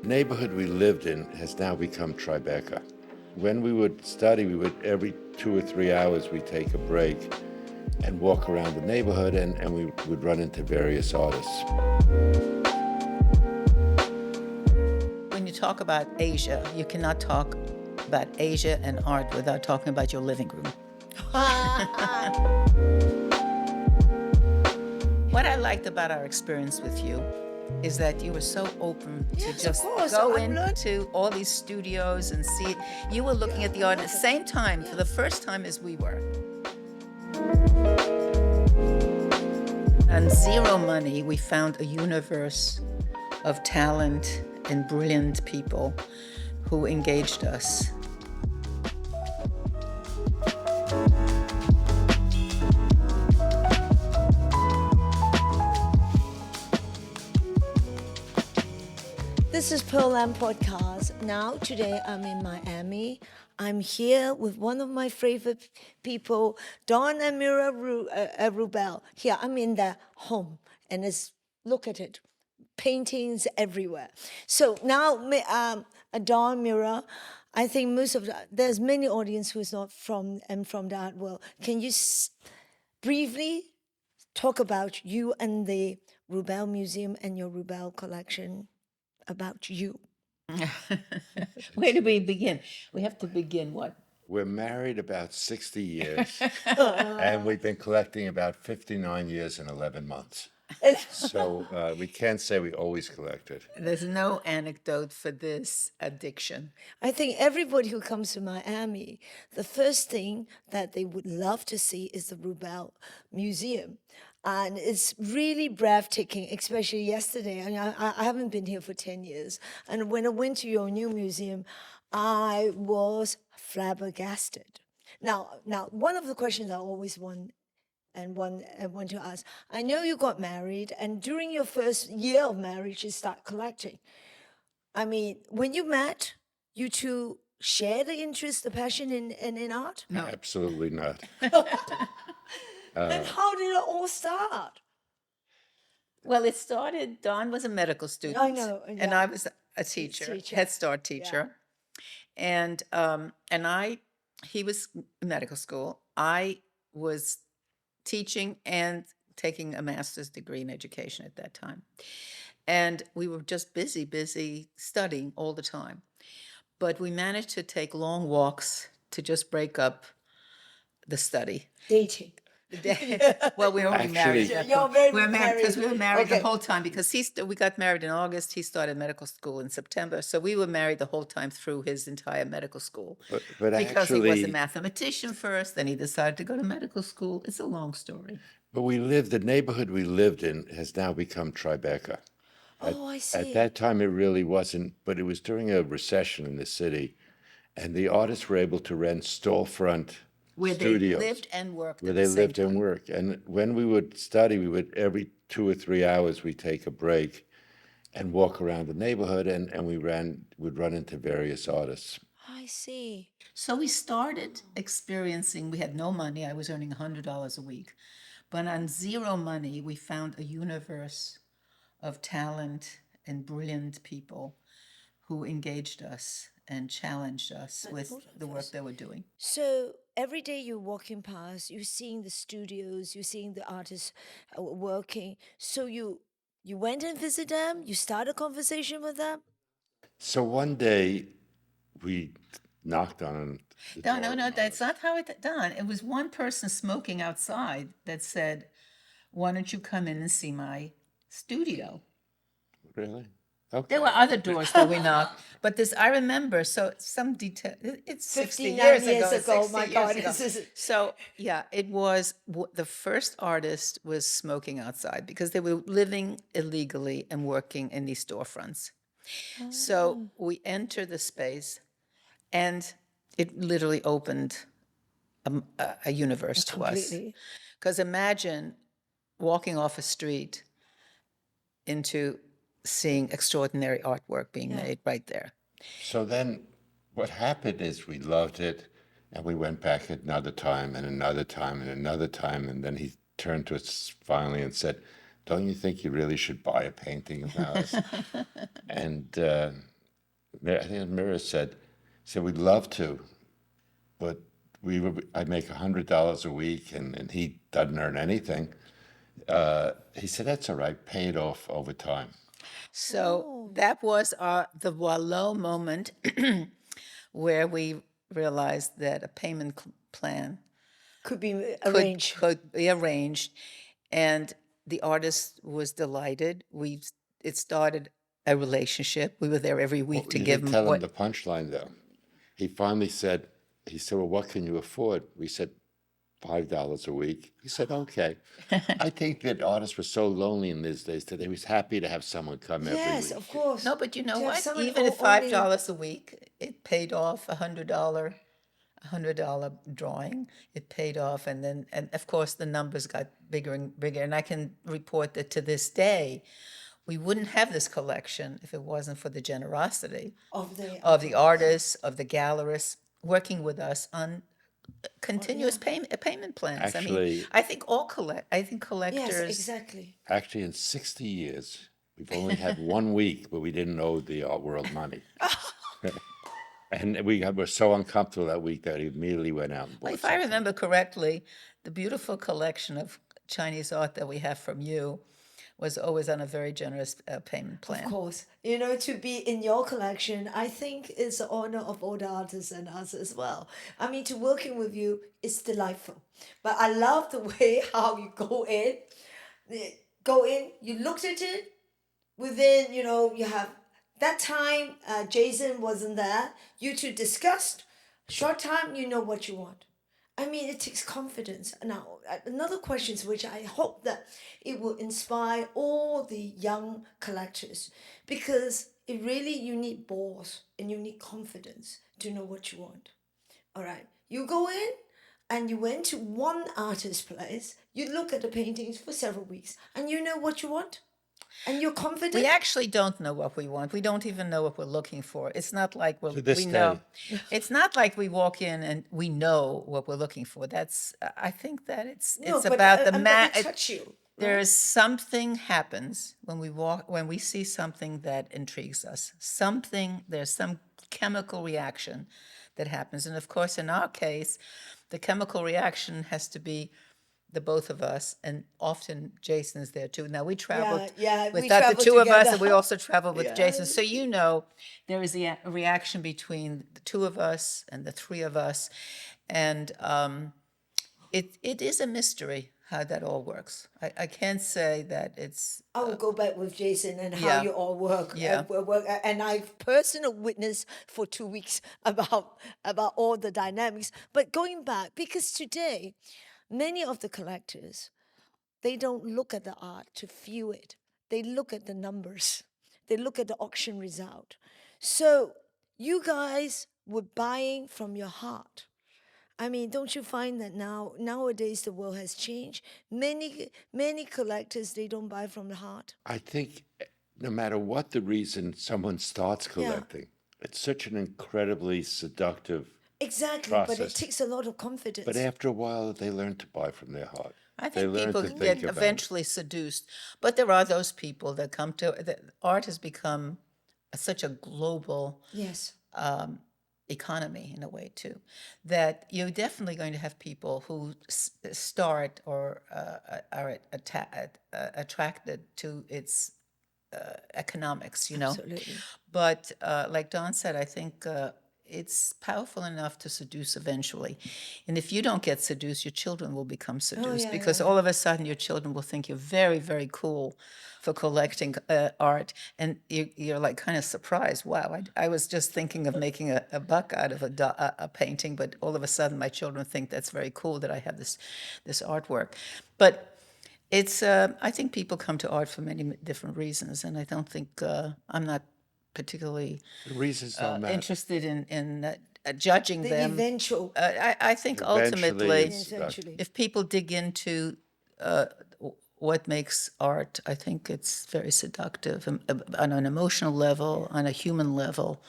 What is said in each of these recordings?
neighborhood we lived in has now become Tribeca. When we would study, every 2 or 3 hours, we'd take a break and walk around the neighborhood, and we would run into various artists. When you talk about Asia, you cannot talk about Asia and art without talking about your living room. What I liked about our experience with you is that you were so open to just go into all these studios and see it. You were looking at the art at the same time, for the first time as we were. On zero money, we found a universe of talent and brilliant people who engaged us. This is Pearl Lam podcast. Now, today I'm in Miami. I'm here with one of my favorite people, Don and Mera Rubell. Here, I'm in their home, and look at it, paintings everywhere. So now, Don, Mera, I think there's many audience who's not from the art world. Can you briefly talk about you and the Rubell Museum and your Rubell collection? About you. Where do we begin? We have to begin what? We're married about 60 years, and we've been collecting about 59 years and 11 months. So we can't say we always collected. There's no anecdote for this addiction. I think everybody who comes to Miami, the first thing that they would love to see is the Rubell Museum. And it's really breathtaking, especially yesterday. I haven't been here for 10 years. And when I went to your new museum, I was flabbergasted. Now, one of the questions I always want to ask, I know you got married, and during your first year of marriage, you start collecting. I mean, when you met, you two share the interest, the passion in art? No. Absolutely not. Then how did it all start? Well, it started, Don was a medical student. I know. Yeah. And I was a teacher, Head Start teacher. Yeah. And he was in medical school. I was teaching and taking a master's degree in education at that time. And we were just busy studying all the time. But we managed to take long walks to just break up the study. Dating. Well, we were already married. You're very we were married because we were married Okay. the whole time. Because we got married in August. He started medical school in September. So we were married the whole time through his entire medical school. But because actually, he was a mathematician first, then he decided to go to medical school. It's a long story. But the neighborhood we lived in has now become Tribeca. I see. At that time, it really wasn't, but it was during a recession in the city, and the artists were able to rent storefront where studios. They lived and worked. Where they lived and worked. And when we would study, every 2 or 3 hours, we'd take a break and walk around the neighborhood, and would run into various artists. I see. So we started experiencing, we had no money. I was earning $100 a week. But on zero money, we found a universe of talent and brilliant people who engaged us and challenged us with the work they were doing. So every day you're walking past, you're seeing the studios, you're seeing the artists working. So you went and visited them, you started a conversation with them? So one day, we knocked on the door. No, that's not how it done. It was one person smoking outside that said, "Why don't you come in and see my studio?" Really? Okay. There were other doors that we knocked, but I remember, so some detail, it's 60 59 years years ago. ago, my God. So, yeah, it was, the first artist was smoking outside because they were living illegally and working in these storefronts. Oh. So we entered the space, and it literally opened a universe to us. Because imagine walking off a street into seeing extraordinary artwork being made right there. So then what happened is we loved it, and we went back another time and another time and another time, and then he turned to us finally and said, "Don't you think you really should buy a painting of ours?" And I think Mira said we'd love to, but I make $100 a week, and he doesn't earn anything. He said, that's all right, pay it off over time. So that was the Boileau moment where we realized that a payment plan Could be could, arranged. could be arranged, and the artist was delighted. It started a relationship. We were there every week to You give didn't him tell him what the punchline, though. He finally said, well, what can you afford? We said, $5 a week. He said, okay. I think that artists were so lonely in these days that he was happy to have someone come every Yes, week. of course. No, but you know To have what? someone Even at only- $5 a week, it paid off. $100 drawing. It paid off, and of course the numbers got bigger and bigger. And I can report that to this day, we wouldn't have this collection if it wasn't for the generosity of the of the artists, of the gallerists working with us on continuous payment plans. I mean, Actually, I think yes, collectors. exactly. in 60 years, we've only had 1 week where we didn't owe the art world money. And we were so uncomfortable that week that he immediately went out and bought If I something. remember correctly, the beautiful collection of Chinese art that we have from you was always on a very generous payment plan. Of course, you know, to be in your collection, I think is the honor of all the artists and us as well. I mean, to working with you is delightful, but I love the way how you go in, you looked at it within, you know, you have that time. Jason wasn't there. You two discussed. Short time, you know what you want. I mean, it takes confidence. Now, another question, which I hope that it will inspire all the young collectors, because it really, you need balls and you need confidence to know what you want. All right, you go in and you went to one artist's place, you look at the paintings for several weeks, and you know what you want, and you're confident. We actually don't know what we want. We don't even know what we're looking for. It's not like To this we know. day. It's not like we walk in and we know what we're looking for. I think that it's but, about the but it touch you. There's something happens when we see something that intrigues us. There's some chemical reaction that happens. And of course, in our case, the chemical reaction has to be the both of us, and often Jason is there too. Now we traveled yeah, with we the traveled two of us, and we together. also traveled with Yeah. Jason. So you know, there is a reaction between the two of us and the three of us, and it is a mystery how that all works. I can't say that it's I will go back with Jason and how Yeah. you all work. Yeah. And I've personal witness for 2 weeks about all the dynamics. But going back, because today, many of the collectors, they don't look at the art to feel it. They look at the numbers. They look at the auction result. So you guys were buying from your heart. I mean, don't you find that nowadays the world has changed? Many collectors, they don't buy from the heart. I think no matter what the reason someone starts collecting, it's such an incredibly seductive Exactly, but it process. takes a lot of confidence. But after a while, they learn to buy from their heart. I They think learn people to get think about it. eventually seduced, but there are those people that come to that art has become such a global Yes. economy in a way too, that you're definitely going to have people who start or are attracted to its economics, you know. Absolutely. But like Don said, I think it's powerful enough to seduce eventually. And if you don't get seduced, your children will become seduced, yeah, because all of a sudden your children will think you're very, very cool for collecting art. And you're like kind of surprised. Wow, I was just thinking of making a buck out of a painting, but all of a sudden my children think that's very cool that I have this artwork. But it's, I think people come to art for many different reasons, and I don't think, I'm not particularly The reasons don't matter. interested in judging The them. eventual. I think Eventually, ultimately, it's Eventually. if people dig into what makes art, I think it's very seductive on an emotional level, on a human level.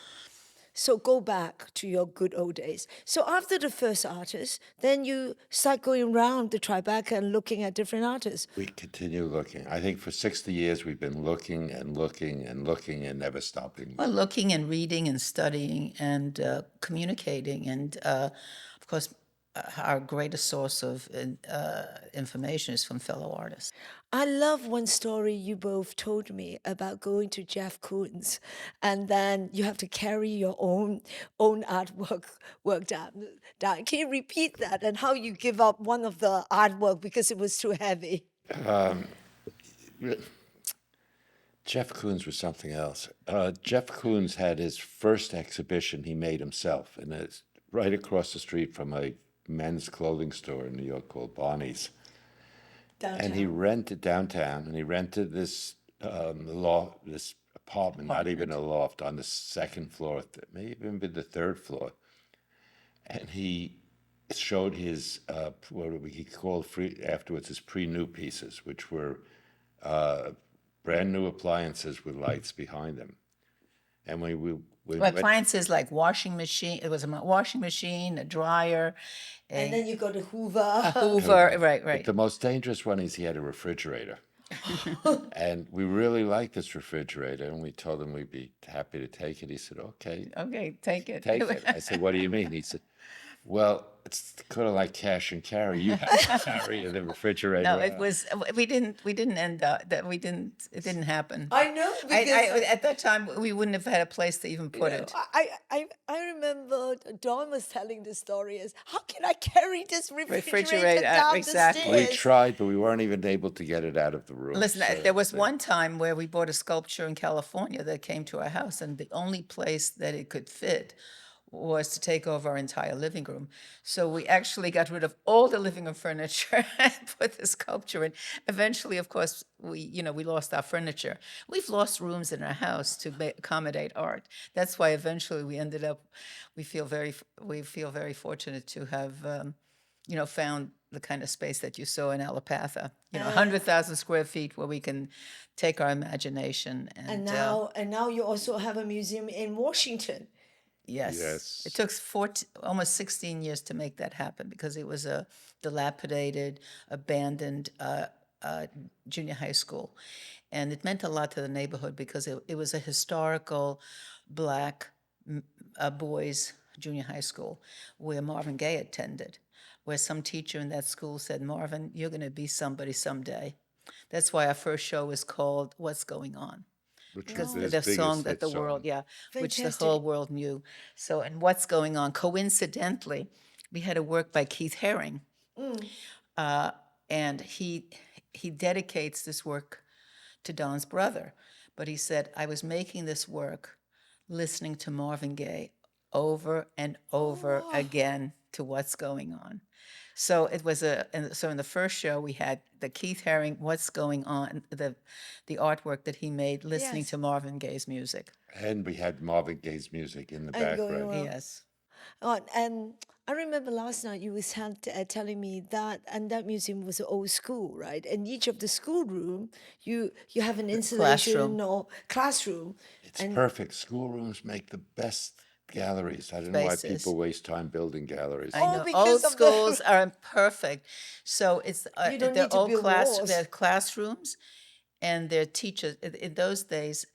So go back to your good old days. So after the first artist, then you start going around the Tribeca and looking at different artists. We continue looking. I think for 60 years we've been looking and looking and looking and never stopping. Well, looking and reading and studying and communicating, and of course, our greatest source of information is from fellow artists. I love one story you both told me about going to Jeff Koons, and then you have to carry your own artwork work down. Can you repeat that and how you give up one of the artwork because it was too heavy? Jeff Koons was something else. Jeff Koons had his first exhibition he made himself, and it's right across the street from a men's clothing store in New York called Barney's. And he rented downtown, and he rented this this apartment, not even a loft, on the second floor, maybe even the third floor. And he showed his what he called afterwards his pre-new pieces, which were brand new appliances with lights behind them. And we Appliances like washing machine. It was a washing machine, a dryer, And then you go to Hoover. Hoover. Right. The most dangerous one is he had a refrigerator. And we really liked this refrigerator, and we told him we'd be happy to take it. He said, okay, Okay, take it. take it. I said, what do you mean? He said, well, it's kind of like cash and carry. You have to carry the refrigerator. No, it was. We didn't end up. It didn't happen. I know because At that time, we wouldn't have had a place to even put it. I remember Don was telling the story as how can I carry this refrigerator Refrigerator, down exactly. the We stairs? tried, but we weren't even able to get it out of the room. Listen, So there was one time where we bought a sculpture in California that came to our house, and the only place that it could fit was to take over our entire living room. So we actually got rid of all the living room furniture and put the sculpture in. Eventually, of course, we lost our furniture. We've lost rooms in our house to accommodate art. That's why eventually we feel very fortunate to have, found the kind of space that you saw in Alapatha. 100,000 square feet where we can take our imagination And now you also have a museum in Washington. Yes. Yes. It took almost 16 years to make that happen because it was a dilapidated, abandoned junior high school. And it meant a lot to the neighborhood because it was a historical black boys' junior high school where Marvin Gaye attended, where some teacher in that school said, Marvin, you're going to be somebody someday. That's why our first show was called What's Going On. which Because was the his song biggest that hit the song. world, which the Fantastic. whole world knew. So, and What's Going On? Coincidentally, we had a work by Keith Haring, and he dedicates this work to Don's brother. But he said, I was making this work listening to Marvin Gaye over and over again to What's Going On. So it was so in the first show we had the Keith Haring What's Going On, the artwork that he made listening Yes. to Marvin Gaye's music. And we had Marvin Gaye's music in the And going background. on. Yes. And I remember last night you was telling me that museum was an old school, right? And each of the schoolroom, you have an installation classroom. or classroom. It's perfect. Schoolrooms make the best galleries. I don't know why Spaces. people waste time building galleries. I Oh, know. because Old of the- schools are perfect. So it's You don't they're need to old build walls. they're classrooms, and they're teachers. In those days,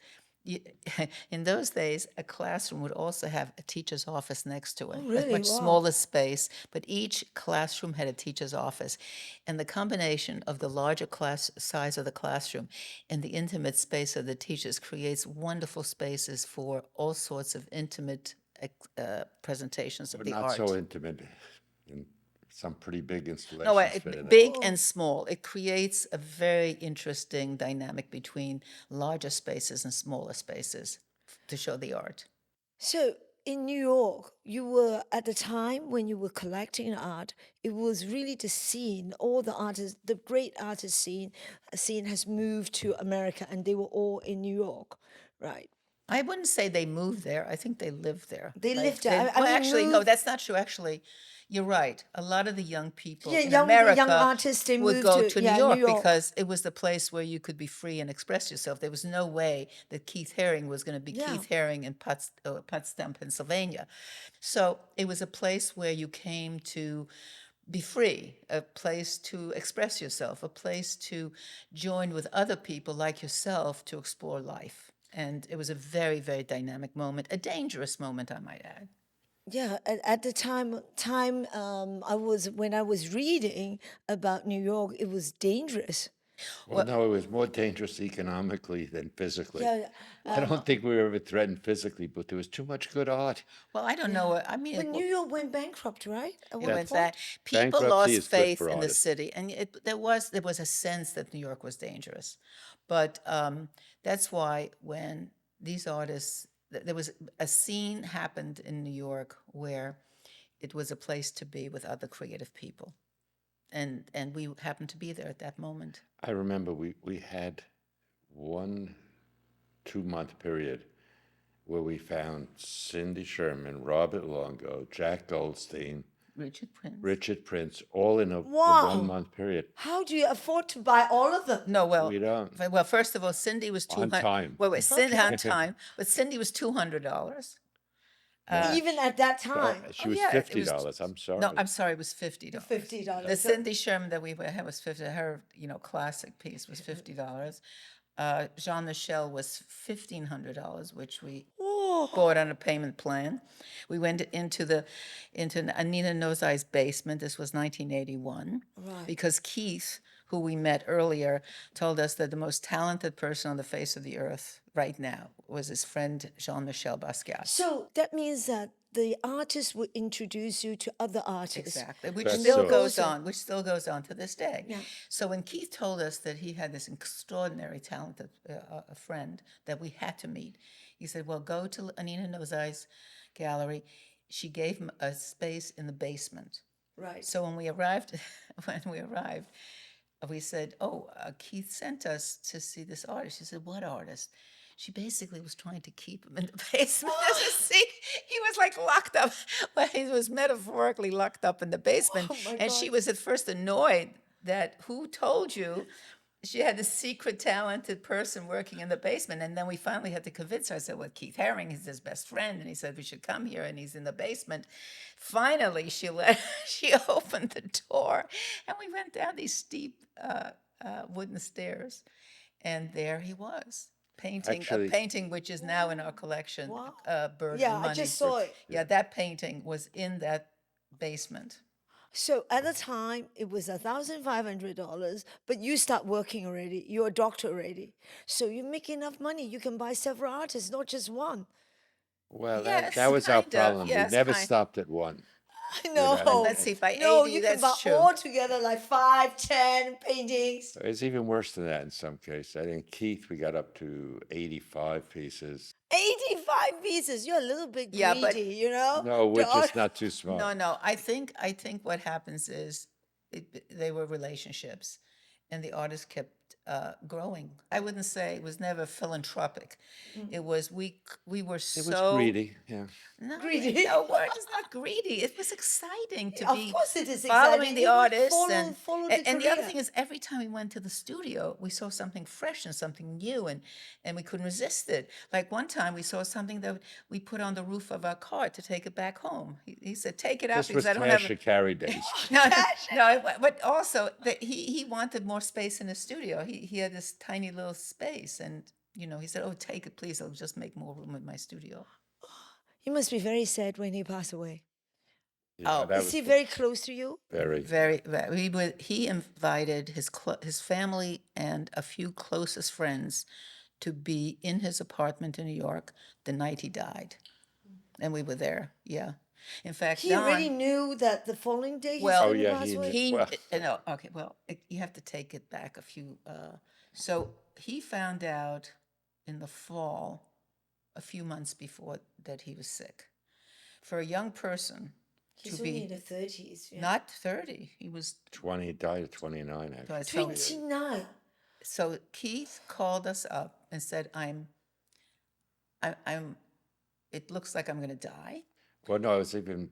a classroom would also have a teacher's office next to it. Oh, really? A much Wow. smaller space, but each classroom had a teacher's office. And the combination of the larger class size of the classroom and the intimate space of the teachers creates wonderful spaces for all sorts of intimate presentations of But the not art. so intimate. And some pretty big installations No, fit in there. big and small. It creates a very interesting dynamic between larger spaces and smaller spaces to show the art. So in New York, you were at the time when you were collecting art, it was really the scene, all the artists, the great artist scene has moved to America and they were all in New York, right? I wouldn't say they moved there. I think they lived there. They Like, lived there. well, mean, actually, no, moved- that's not true. Actually, you're right. A lot of the young people Yeah, in young America artists, they would moved go to- to yeah, New New York York. because it was the place where you could be free and express yourself. There was no way that Keith Haring was going to be Yeah. Keith Haring in Potsdam, Pennsylvania. So it was a place where you came to be free, a place to express yourself, a place to join with other people like yourself to explore life. And it was a very, very dynamic moment, a dangerous moment, I might add. Yeah, at the time when I was reading about New York, it was dangerous. Well, no, it was more dangerous economically than physically. Yeah, I don't think we were ever threatened physically, but there was too much good art. Well, I don't know. I mean, but New York went bankrupt, right? At it one went point? back. People Bankruptcy lost is good faith for in the artists. city, and there was a sense that New York was dangerous. But that's why when these artists, there was a scene happened in New York where it was a place to be with other creative people, and we happened to be there at that moment. I remember we had 1 2 month period where we found Cindy Sherman, Robert Longo, Jack Goldstein, Richard Prince. Richard Prince, all in a Wow. 1 month period. How do you afford to buy all of them? No, well, We don't. well, first of all, Cindy was On 200. time. Wait, Cindy on time, but Cindy was $200. Even at that time, She was yeah, it was- $50. I'm sorry. No, I'm sorry, it was $50. $50. The Cindy Sherman that we had was 50. Her, classic piece was $50. Jean Michel was $1,500, which we bought on a payment plan. We went into Anina Nozai's basement. This was 1981, because Keith, who we met earlier, told us that the most talented person on the face of the earth right now was his friend Jean-Michel Basquiat. So that means that the artist would introduce you to other artists. Exactly, which That's still so- goes on, to this day. Yeah. So when Keith told us that he had this extraordinary talented friend that we had to meet, he said, "Well, go to Anina Nozai's gallery." She gave him a space in the basement. Right. So when we arrived, we said, "Oh, Keith sent us to see this artist." She said, "What artist?" She basically was trying to keep him in the basement. He was like locked up. Well, he was metaphorically locked up in the basement. Oh, my and she God. was at first annoyed that who told you she had a secret talented person working in the basement. And then we finally had to convince her. I said, "Well, Keith Haring is his best friend." And he said, "We should come here." And he's in the basement. Finally, she opened the door. And we went down these steep wooden stairs. And there he was. Painting, Actually- a painting which is now in our collection, Bird Yeah, and I Money. just saw it. Yeah, that painting was in that basement. So at the time, it was $1,500, but you start working already. You're a doctor already. So you make enough money. You can buy several artists, not just one. Well, Yes, that was our kind of, problem. yes, we never kind- stopped at one. No. Let's see, by No, 80, you can that's buy true. all together like 5, 10 paintings. It's even worse than that in some cases. I think Keith, we got up to 85 pieces. 85 pieces. You're a little bit Yeah, but- greedy, you know? No, we're The just art- not too smart. No. I think what happens is they were relationships, and the artist kept growing. I wouldn't say it was never philanthropic. It was we were It so was greedy, yeah. No, Greedy. no word is not greedy. It was exciting to Of be course it is following exciting. the You would artist. follow the And the other career. thing is, every time we went to the studio, we saw something fresh and something new, and we couldn't resist it. Like one time, we saw something that we put on the roof of our car to take it back home. He said, "Take it out This because was I don't have." cash and carry days. No, but also that he wanted more space in his studio. He had this tiny little space, and he said, "Oh, take it, please. I'll just make more room in my studio." You must be very sad when he passed away. Yeah, that Is was he very close to you? very. Very. He invited his family and a few closest friends to be in his apartment in New York the night he died, and we were there. Yeah, in fact, He Don, already knew that the following day he's Well- going Oh, to yeah, pass he away? knew. he Well- no, okay, well, you have to take it back a few. So he found out in the fall, a few months before, that he was sick. For a young person He's to only in be the 30s. Yeah. not 30, he was 20, he died at 29, actually. so, 29. so Keith called us up and said, "I'm it looks like I'm going to die. Well, no, it was even,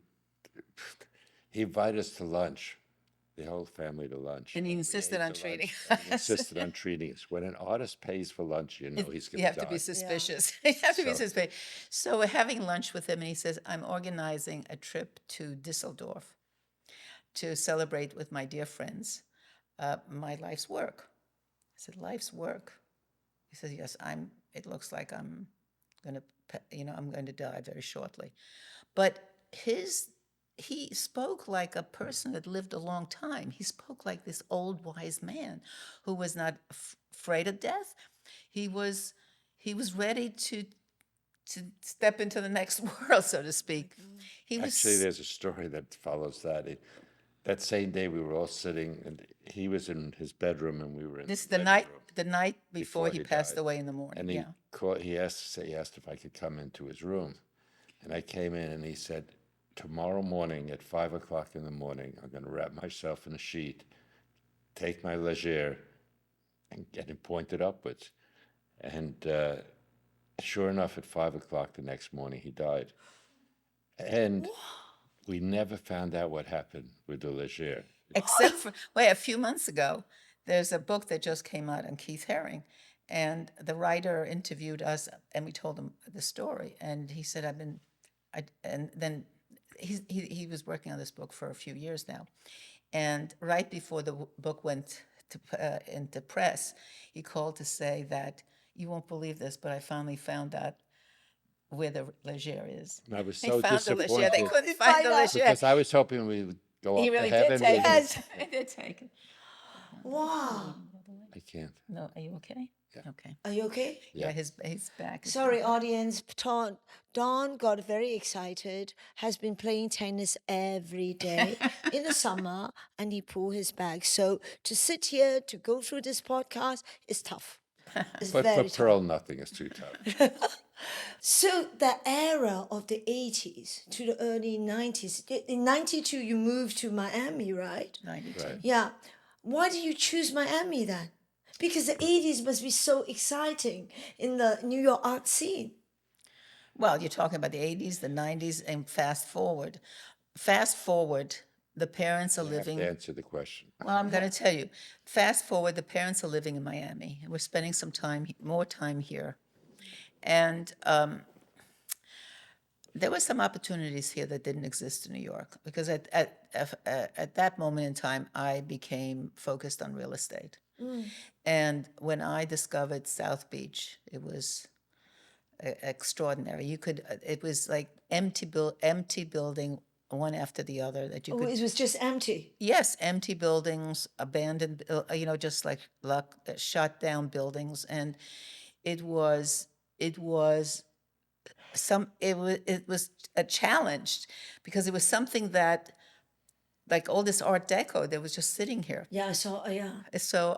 he invited us to lunch, the whole family to lunch. And he we insisted ate on the treating lunch, and he us. insisted on treating us. When an artist pays for lunch, you know he's going You to have die. to be suspicious. You have to be So- suspicious. So we're having lunch with him, and he says, I'm organizing a trip to Düsseldorf to celebrate with my dear friends my life's work. I said, life's work? He says, yes, it looks like I'm going to, I'm going to die very shortly. But he spoke like a person that lived a long time. He spoke like this old wise man who was not afraid of death. He was ready to step into the next world, so to speak. He was Actually, there's a story that follows that. That same day, we were all sitting, and he was in his bedroom, and we were in this the the living night room before he passed died. away in the morning. And he asked if I could come into his room. And I came in, and he said, tomorrow morning at 5 o'clock in the morning, I'm going to wrap myself in a sheet, take my leger, and get it pointed upwards. And sure enough, at 5 o'clock the next morning, he died. And we never found out what happened with the leger. Except for, a few months ago, there's a book that just came out on Keith Haring. And the writer interviewed us, and we told him the story. And he said, and then he was working on this book for a few years now. And right before the book went into press, he called to say that, you won't believe this, but I finally found out where the leger is. And I was They so found the leger. disappointed They couldn't They find find the out. leger. because I was hoping we would go up He to really heaven. did take Yes. it. He did take it. Wow. I can't. No, are you okay? Yeah. Okay. Are you okay? Yeah, his back. is- Sorry, audience. Don got very excited, has been playing tennis every day in the summer, and he pulled his back. So to sit here, to go through this podcast is tough. It's But for very tough. Pearl, nothing is too tough. So the era of the 80s to the early 90s, in 92 you moved to Miami, right? 92. Right. Yeah. Why did you choose Miami then? Because the 80s must be so exciting in the New York art scene. Well, you're talking about the 80s, the 90s, and fast forward. Fast forward, the parents are You have living. to answer the question. Well, I'm going to tell you. Fast forward, the parents are living in Miami. We're spending some time, more time here. And there were some opportunities here that didn't exist in New York because at that moment in time, I became focused on real estate. And when I discovered South Beach, it was extraordinary. It was like empty building one after the other that you Oh, could. it was just empty. Yes, empty buildings, abandoned, just like shut down buildings, and it was it was a challenge because it was something that, like all this Art Deco, that was just sitting here. Yeah, so yeah. So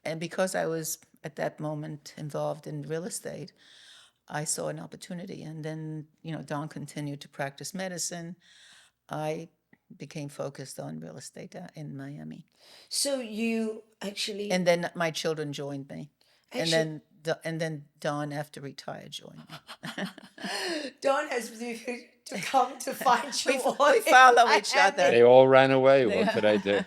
and because I was at that moment involved in real estate, I saw an opportunity, and then Don continued to practice medicine. I became focused on real estate in Miami. So you actually And then my children joined me. And then Don, after retired, joined me. Don has to come to find you. We follow each other. They all ran away. What could I do?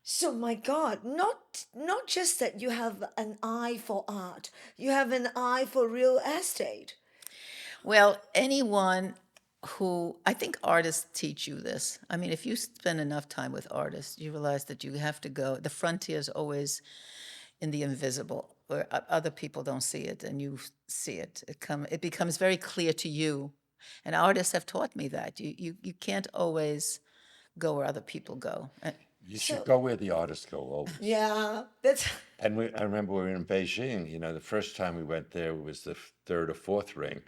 So my God, not just that you have an eye for art, you have an eye for real estate. Well, anyone I think artists teach you this. I mean, if you spend enough time with artists, you realize that you have to go. The frontier is always in the invisible, where other people don't see it, and you see it. It becomes very clear to you. And artists have taught me that you can't always go where other people go. You should go where the artists go always. Yeah, that's And I remember we were in Beijing. The first time we went there was the third or fourth ring.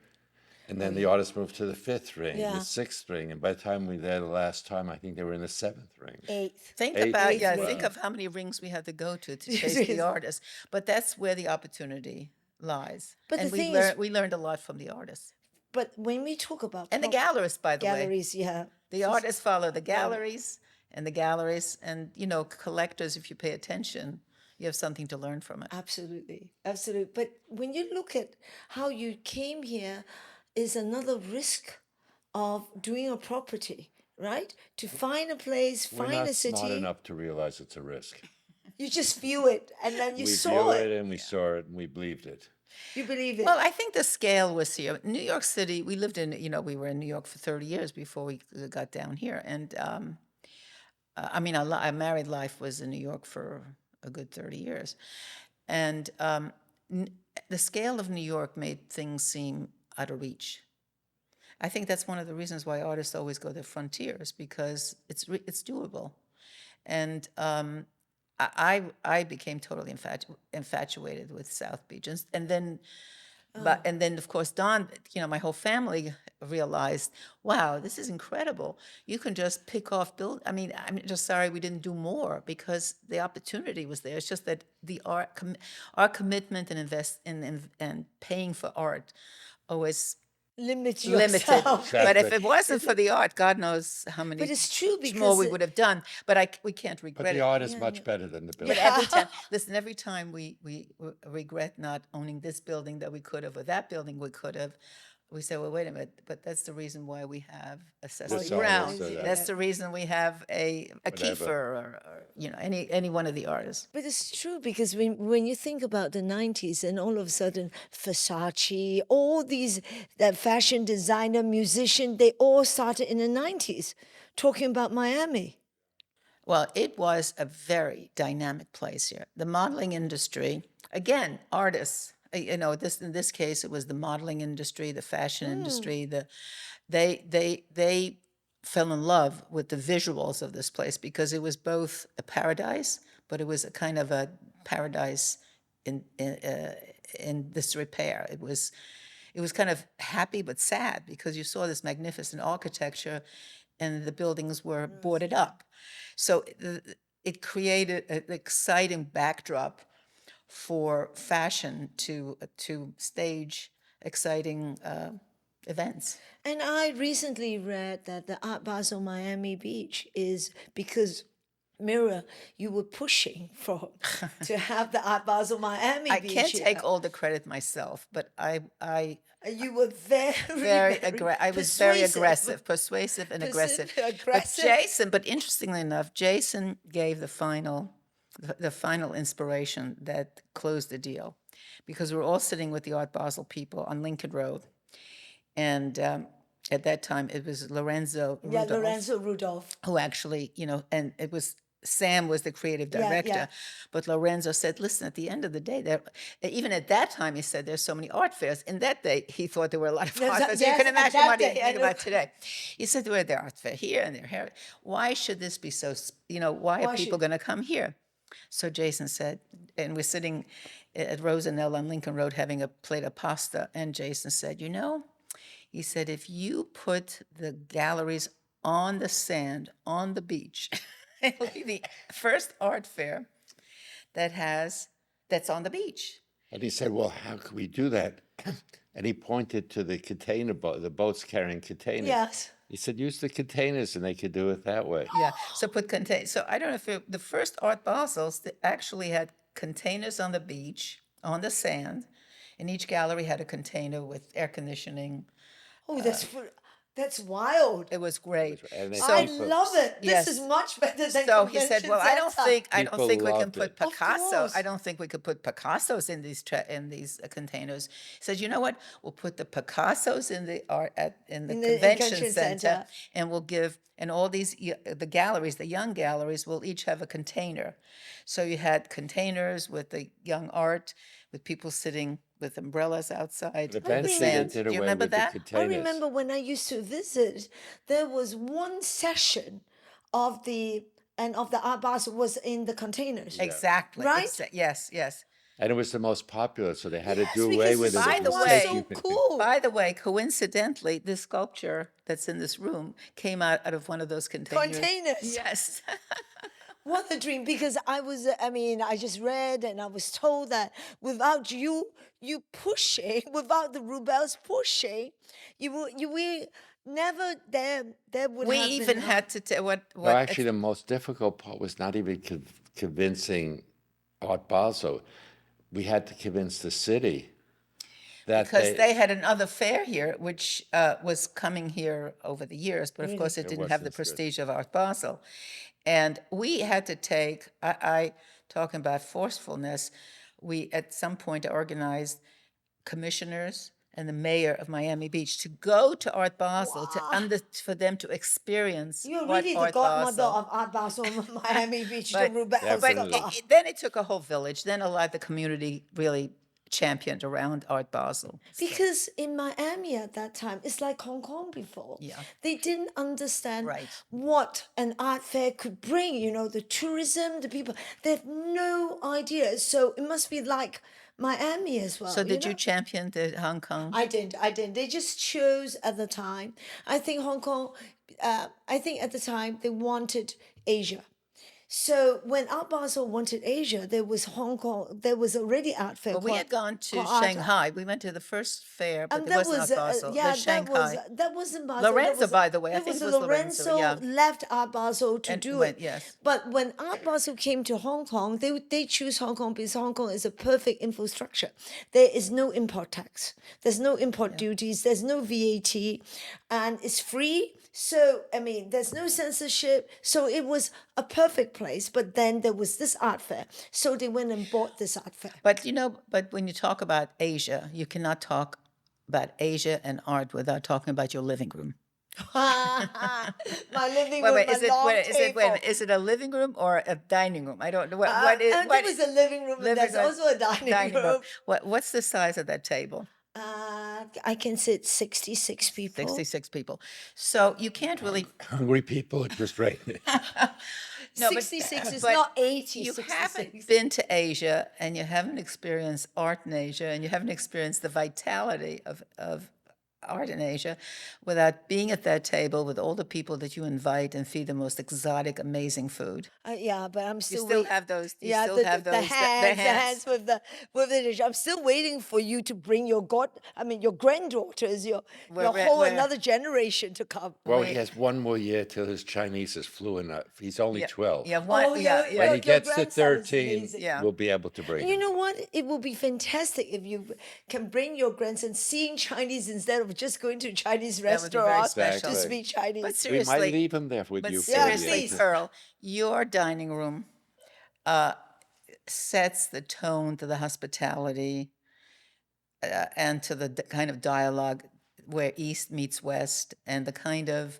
And then the artists moved to the fifth ring, Yeah. the sixth ring. And by the time we were there the last time, I think they were in the seventh ring. eighth. Think Eighth about ring. think of how many rings we had to go to chase the artists. But that's where the opportunity lies. But and the thing is- we learned a lot from the artists But when we talk about and the gallerists, by the way. galleries, yeah, The artists follow the galleries, and the galleries, and collectors. If you pay attention, you have something to learn from it. Absolutely, absolutely. But when you look at how you came here, is another risk of doing a property, right? To find a place, We're find not a smart city, enough to realize it's a risk. you just view it and then you We saw view it it. and we saw it and we believed it. You believe it. Well, I think the scale was here. New York City, we lived in, we were in New York for 30 years before we got down here. And I mean, our married life was in New York for a good 30 years. And the scale of New York made things seem out of reach. I think that's one of the reasons why artists always go to frontiers, because it's doable. And I became totally infatuated with South Beach, and then of course Don, my whole family realized, wow, this is incredible. You can just pick off build. I mean, I'm just sorry we didn't do more, because the opportunity was there. It's just that our commitment and and paying for art always Limit limited. yourself. But if it wasn't for the art, God knows how many But it's true more we because would have done. But we can't But regret the it. art is much better than the building. But every time, listen, every time we regret not owning this building that we could have, or that building we could have, we say, well, wait a minute, but that's the reason why we have accessible This ground. artist or that. That's the reason we have a Kiefer, or any one of the artists. But it's true because when you think about the 90s and all of a sudden Versace, all these that fashion designer, musician, they all started in the 90s talking about Miami. Well, it was a very dynamic place here. The modeling industry, again, artists. In this case, it was the modeling industry, the fashion industry. They fell in love with the visuals of this place, because it was both a paradise, but it was a kind of a paradise in disrepair. It was kind of happy but sad, because you saw this magnificent architecture, and the buildings were boarded up. So it created an exciting backdrop for fashion to stage exciting events. And I recently read that the Art Basel Miami Beach is because Mira, you were pushing for to have the Art Basel Miami I Beach. can't here. take all the credit myself, but You were very, I was very aggressive, persuasive and aggressive. Aggressive. But interestingly enough, Jason gave the final inspiration that closed the deal, because we're all sitting with the Art Basel people on Lincoln Road, and at that time it was Lorenzo Yeah, Rudolph, Lorenzo Rudolph. who actually, and it was Sam was the creative director, yeah. but Lorenzo said, listen, at the end of the day, even at that time, he said there's so many art fairs. In that day, he thought there were a lot of art fairs. You yes, can at imagine that what he day, think I about know. today. He said there are art fair here and there here. Why should this be so, why are people going to come here? So Jason said, and we're sitting at Rosanelle on Lincoln Road having a plate of pasta, and Jason said, he said, if you put the galleries on the sand, on the beach, it'll be the first art fair that's on the beach. And he said, well, how could we do that? And he pointed to the container boat, the boats carrying containers. Yes. He said, use the containers and they could do it that way. Yeah, so so I don't know if the first Art Basels actually had containers on the beach, on the sand, and each gallery had a container with air conditioning. Oh, that's wild. It was great. And they I people- love it. Yes. This is much better than So he said, convention "Well, I don't center." think we can loved put it. Picasso. course. I don't think we could put Picassos in these containers." He said, "You know what? We'll put the Picassos in the convention center, and we'll give all these the galleries, the young galleries, will each have a container. So you had containers with the young art, with people sitting with umbrellas outside. But in the eventually they sand. did Do you away remember with that? the I containers. remember when I used to visit, there was one session of the Art Basel was in the containers. Exactly. Right? Yes. And it was the most popular, so they had to do because away with it's it. By It the was way- stupid. so cool. By the way, coincidentally, this sculpture that's in this room came out of one of those containers. Containers. Yes. What a dream! Because I just read and I was told that without you pushing, without the Rubells pushing, you will never there would We have even been had to tell what No, actually, the most difficult part was not even convincing Art Basel, we had to convince the city that because they had another fair here, which was coming here over the years, but of course it didn't have the wasn't good. prestige of Art Basel. And we had to take, I talking about forcefulness, we at some point organized commissioners and the mayor of Miami Beach to go to Art Basel for them to experience You're what really the Art godmother Basel. of Art Basel, Miami Beach, the But, Rubells. but Definitely. then it took a whole village. Then a lot of the community really championed around Art Basel. Because in Miami at that time, it's like Hong Kong before. Yeah. They didn't understand Right. what an art fair could bring, the tourism, the people. They had no idea. So it must be like Miami as well. So did you champion the Hong Kong? I didn't. They just chose at the time. I think Hong Kong, I think at the time they wanted Asia. So when Art Basel wanted Asia, there was Hong Kong, there was already art fair. Well, we had gone to called Art- Shanghai. We went to the first fair, but And it that wasn't was Art Basel. yeah, the Shanghai. that wasn't Basel. Lorenzo, by the way. I that think was it was Lorenzo, yeah. left Art Basel to And do went- it. yes. But when Art Basel came to Hong Kong, they choose Hong Kong because Hong Kong is a perfect infrastructure. There is no import tax. There's no import duties. There's no VAT, and it's free. So I mean, there's no censorship. So it was a perfect place. But then there was this art fair, so they went and bought this art fair. But but when you talk about Asia, you cannot talk about Asia and art without talking about your living room. My living room, Wait, my long table. is it a living room or a dining room? I don't know. What is? There was a living room, and there's also a dining room. What's the size of that table? I can sit 66 people. 66 people. So you can't really. Hungry people are just right. No, 66 is but not 80. You 66. haven't been to Asia and you haven't experienced art in Asia and you haven't experienced the vitality of art in Asia without being at that table with all the people that you invite and feed the most exotic, amazing food. Yeah, but I'm You still still waiting. have those. You Yeah, still have those. the hands with the dish. I'm still waiting for you to bring your granddaughters, your We're- whole we're- another generation to come. Well, he has one more year till his Chinese is fluent. He's only 12. Yeah, one, Oh, yeah, yeah, yeah. When Your he gets to grandson is 13, amazing. Yeah. we'll be able to bring You him. know what? It will be fantastic if you can bring your grandson seeing Chinese instead of just going to Chinese That would be very restaurants special. to speak Chinese. But We seriously, might leave him there with but you. for a seriously, year. please. Pearl, your dining room sets the tone to the hospitality and to the kind of dialogue where East meets West and the kind of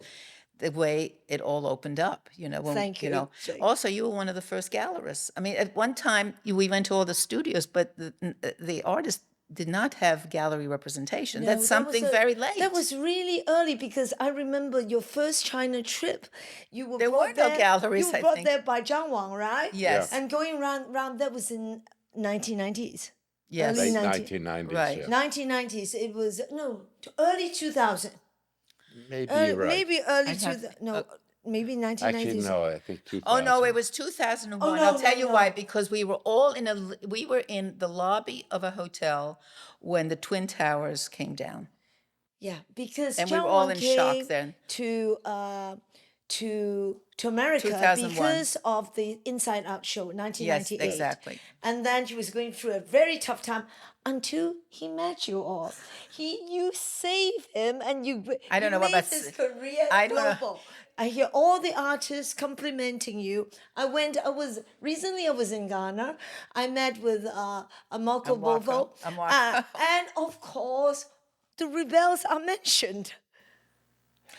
the way it all opened up, when, Thank you. Thank you. Also, you were one of the first gallerists. I mean, at one time we went to all the studios, but the artists did not have gallery representation. No, That's something very late. That was really early because I remember your first China trip. You were There brought were no there, galleries, You were I brought think. there by Zhang Wang, right? Yes. And going round that was in 1990s. Yes. Early Late 19 1990s. Right. Yeah. 1990s. It was early 2000. Maybe you're right. Maybe early I'd have- 2000. No, maybe 1990s. Actually, no, I think 2000. Oh no, it was 2001. Oh, no, I'll tell no, you no. why. Because we were in the lobby of a hotel when the Twin Towers came down. Yeah, because And we Zhang were all Wang in shock came then. to America 2001. because of the Inside Out show, 1998. Yes, exactly. And then she was going through a very tough time until he met you all. You saved him, and you. I don't you know what made that's- his career I don't know. global. I hear all the artists complimenting you. Recently I was in Ghana. I met with Marco Bovo. Marco. And of course, the Rubells are mentioned.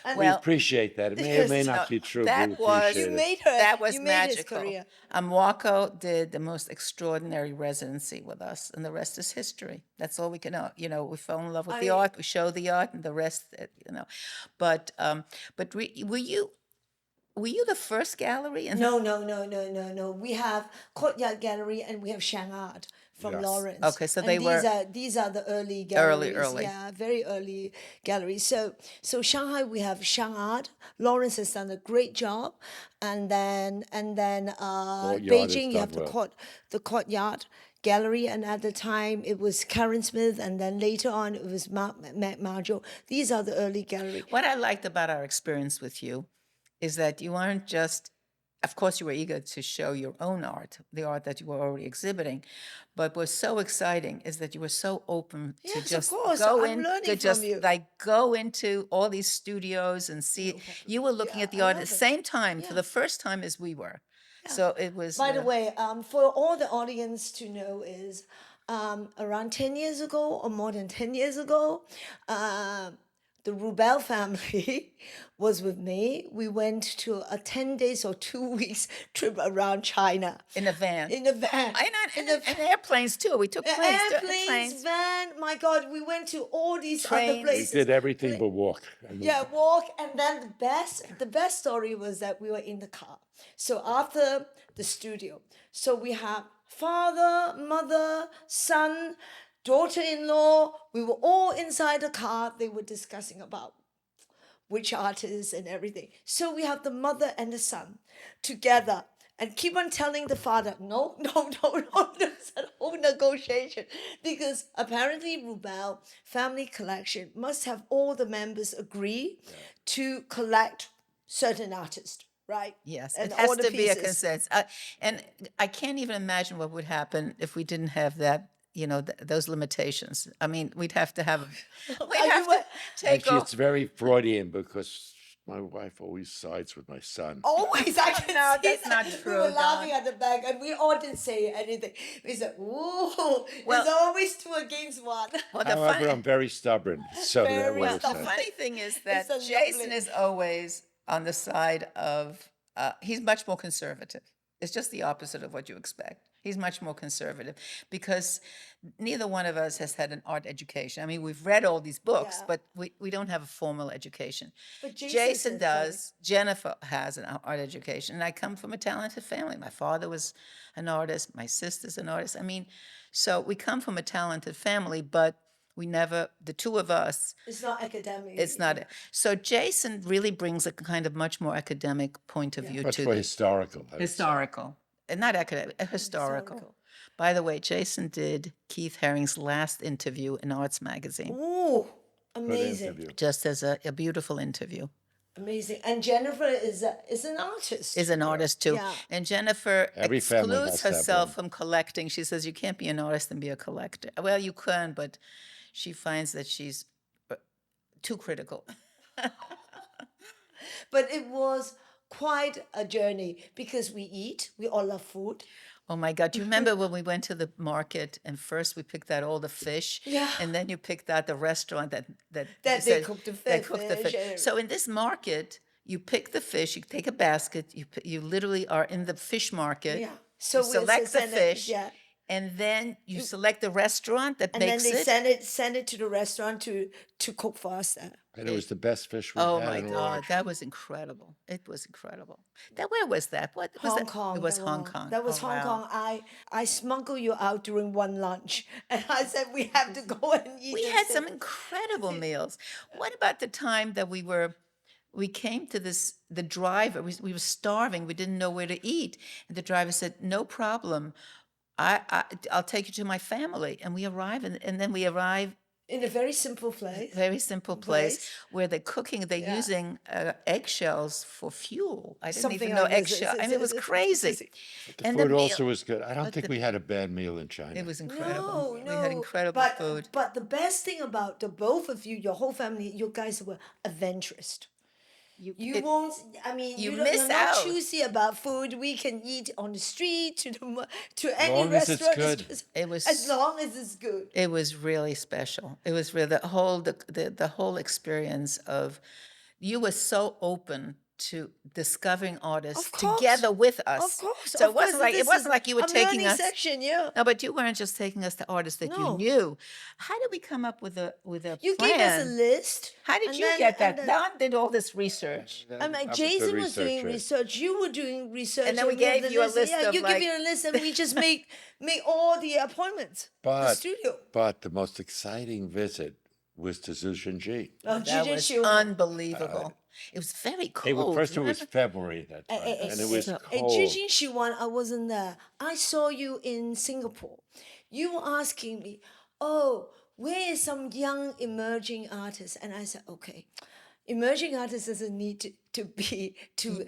And We appreciate that. It may or may Yes, not be true. that we was- appreciate you it. made her. That was you made his magical. career. Marco did the most extraordinary residency with us, and the rest is history. That's all we can know. We fell in love with the art. We showed the art, and the rest, But were you the first gallery? No. We have Courtyard Gallery and we have Shangard from Yes. Lawrence. Okay, so And they were- these are the early galleries. Early. Yeah, very early galleries. So Shanghai we have Shangard. Lawrence has done a great job, and then Courtyard Beijing has you have done the Courtyard Gallery, and at the time it was Karen Smith, and then later on it was Matt Marjo. These are the early galleries. What I liked about our experience with you is that you aren't just of course, you were eager to show your own art, the art that you were already exhibiting. But what's so exciting is that you were so open to Yes, of just course. go I'm in, learning to from just you. like go into all these studios and see. You were looking Yeah, at the I art at love the it. same time for Yeah. the first time as we were. So it was. By the way, for all the audience to know is around 10 years ago or more than 10 years ago, the Rubell family was with me. We went to a 10 days or 2 weeks trip around China. In a van. In a van. And airplanes too. We took planes. Airplanes, van. My God, we went to all these other Trains. We places. did everything but walk. I mean, Yeah, walk, and then the best story was that we were in the car. So after the studio, so we have father, mother, son, daughter-in-law. We were all inside the car. They were discussing about which artists and everything. So we have the mother and the son together and keep on telling the father, no, no, no, no, there's a whole negotiation. Because apparently Rubell family collection must have all the members agree to collect certain artists, right? Yes, And it has all the to be a pieces. consensus. And I can't even imagine what would happen if we didn't have that, those limitations. I mean, we'd have to have, we'd Are have you to take actually, off. it's very Freudian because my wife always sides with my son. Always, I can No, see that's that. not We true, were laughing Don. at the back, and we all didn't say anything. We said, "Ooh, Well- it's always two against one." Well, the However, I'm very stubborn, so that Very would have the stubborn. said. funny thing is that a Jason lovely- is always on the side of, he's much more conservative. It's just the opposite of what you expect. He's much more conservative because neither one of us has had an art education. I mean, we've read all these books, Yeah. but we don't have a formal education. But Jason Jason does. Jennifer has an art education. And I come from a talented family. My father was an artist. My sister's an artist. I mean, so we come from a talented family, but we never, the two of us, It's not academic. it's not. So Jason really brings a kind of much more academic point of view Much to more this. historical. I would say. Historical. And not academic, historical. By the way, Jason did Keith Haring's last interview in Arts Magazine, Ooh, Good amazing, interview. just as a beautiful interview. amazing. And Jennifer is an artist. Is an artist too. Yeah. And Jennifer Every family excludes has to have herself one. from collecting. She says you can't be an artist and be a collector. Well, you can, but she finds that she's too critical. But it was quite a journey because we eat. We all love food. Oh my God. Do you remember when we went to the market and first we picked out all the fish? Yeah. And then you picked out the restaurant that That you they said- cook the that cooked the fish fish. and- So in this market, you pick the fish, you take a basket, you literally are in the fish market. Yeah. So you we select the send it- fish. yeah. And then you select the restaurant that And then makes they it. send it to the restaurant to cook for us there. And it was the best fish we Oh had. my in God, Orange. that was incredible. It was incredible. Where was that? What was Hong that? Kong. It was that Hong was- Kong. That was Oh, Hong wow. Kong. I smuggled you out during one lunch, and I said we have to go and eat. We and had sit." some incredible meals. What about the time that we came to the driver, we were starving, we didn't know where to eat. And the driver said, no problem. I'll take you to my family. And we arrive, and then we arrive in a very simple place. very simple place where they're using eggshells for fuel. I didn't Something even know like this. eggshell. I mean, it was crazy. The And food meal- also was good. I don't think we had a bad meal in China. It was incredible. No, We had incredible but, food. But the best thing about the both of you, your whole family, you guys were adventurous. You it- won't. I mean, you you're miss not out. choosy about food. We can eat on the street to any long as it's restaurant. good. It was- as long as it's good. It was really special. It was really the whole experience of you were so open to discovering artists Of course. together with us. Of course. So of course, it this wasn't is like you were a taking learning us. section, yeah. No, but you weren't just taking us to artists that you No. knew. How did we come up with a You plan? gave us a list. How did and you then- get that? and then- Don did all this research. I mean, I'm a Jason good was doing researcher. research. You were doing research. And then we had gave the you a list Yeah, of, you like- give you a list, and we just make all the appointments. the But studio. but the most exciting visit was to Zhujiangji. Oh, That was Jiu-Jitsu. unbelievable. It was very cold. First, it was remember? February at that time, and it was so- cold. Jiu-Jitsu one, I wasn't there. I saw you in Singapore. You were asking me, oh, where is some young emerging artist? And I said, okay, emerging artists doesn't need to be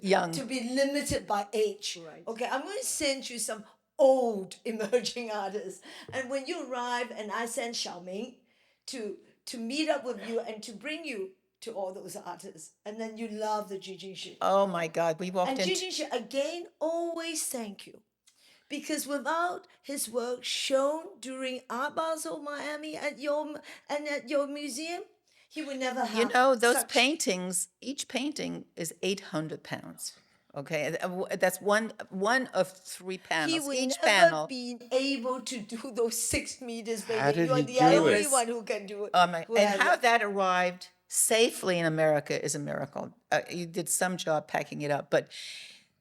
Young. to be limited by age. Right. Okay, I'm going to send you some old emerging artists, and when you arrive, and I send Xiaoming to meet up with you and to bring you to all those artists, and then you love the Jijingshi. Oh my God, we walked And in. Jijingshi again always thank you. Because without his work shown during Art Basel Miami at your museum, he would never have. You know, those such- paintings, each painting is 800 pounds. Okay, that's one of 3 He panels. would Each never panel. be able to do those 6 meters. Baby. How did you are he the do only it? one who can do it. who And has how it. that arrived safely in America is a miracle. You did some job packing it up, but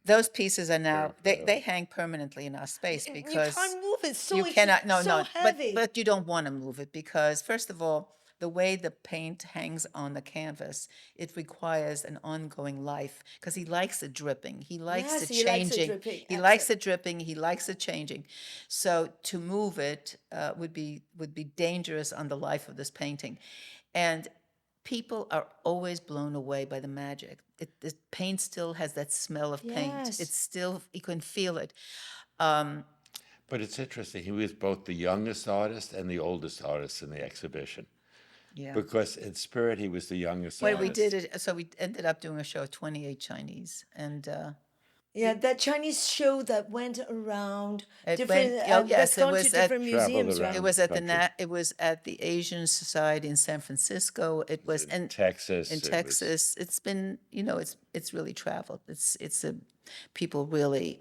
those pieces are now they hang permanently in our space because you can't move it. So you it's cannot. No, so no, heavy. but you don't want to move it because first of all, the way the paint hangs on the canvas, it requires an ongoing life because he likes it dripping. He likes Yes, it he likes it changing. dripping, He likes it dripping. He likes it changing. So to move it would be dangerous on the life of this painting, and people are always blown away by the magic. The paint still has that smell of paint. Yes. It's still, you can feel it. But it's interesting. He was both the youngest artist and the oldest artist in the exhibition. Yeah. Because in spirit, he was the youngest Well, artist. we did it. So we ended up doing a show of 28 Chinese, and Yeah, that Chinese show that went around It different. went- oh, yes, that's it gone to was at- different museums, around. right? it was at Country. it was at the Asian Society in San Francisco. It was In Texas. In it was- Texas, it's been it's really traveled. It's a people really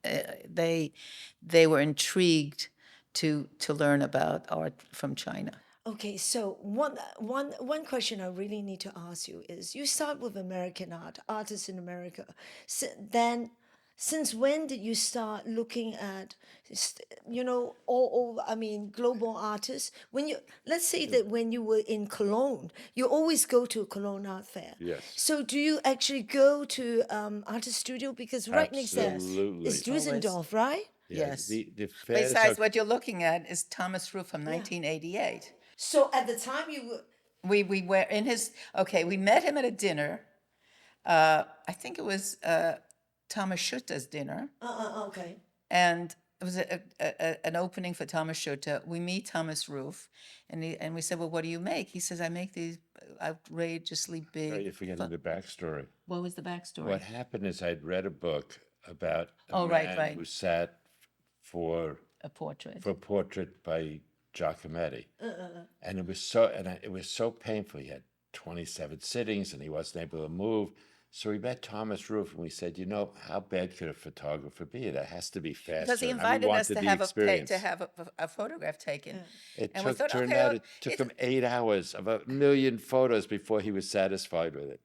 they were intrigued to learn about art from China. Okay, so one question I really need to ask you is: you start with American art, artists in America. Then, since when did you start looking at, all I mean, global artists? When you let's say that when you were in Cologne, you always go to a Cologne art fair. Yes. So do you actually go to artist studio because right next there Absolutely. is Dusseldorf, right? Yeah, Yes. The fairs Besides, are- what you're looking at is Thomas Roof from 1988. So at the time you were. We were in his. Okay, we met him at a dinner. I think it was Thomas Schutter's dinner. Okay. And it was an opening for Thomas Schutter. We meet Thomas Roof, and we said, "Well, what do you make?" He says, "I make these outrageously big." You're forgetting the backstory. What was the backstory? What happened is I'd read a book about a Oh, right, man right. who sat for A portrait. a portrait by Giacometti, and it was so painful. He had 27 sittings, and he wasn't able to move. So we met Thomas Roof, and we said, how bad could a photographer be? That has to be faster. Because he And we invited us wanted to the have experience. a photograph taken. It and we thought, turned okay, out well, it took him 8 hours of 1,000,000 photos before he was satisfied with it.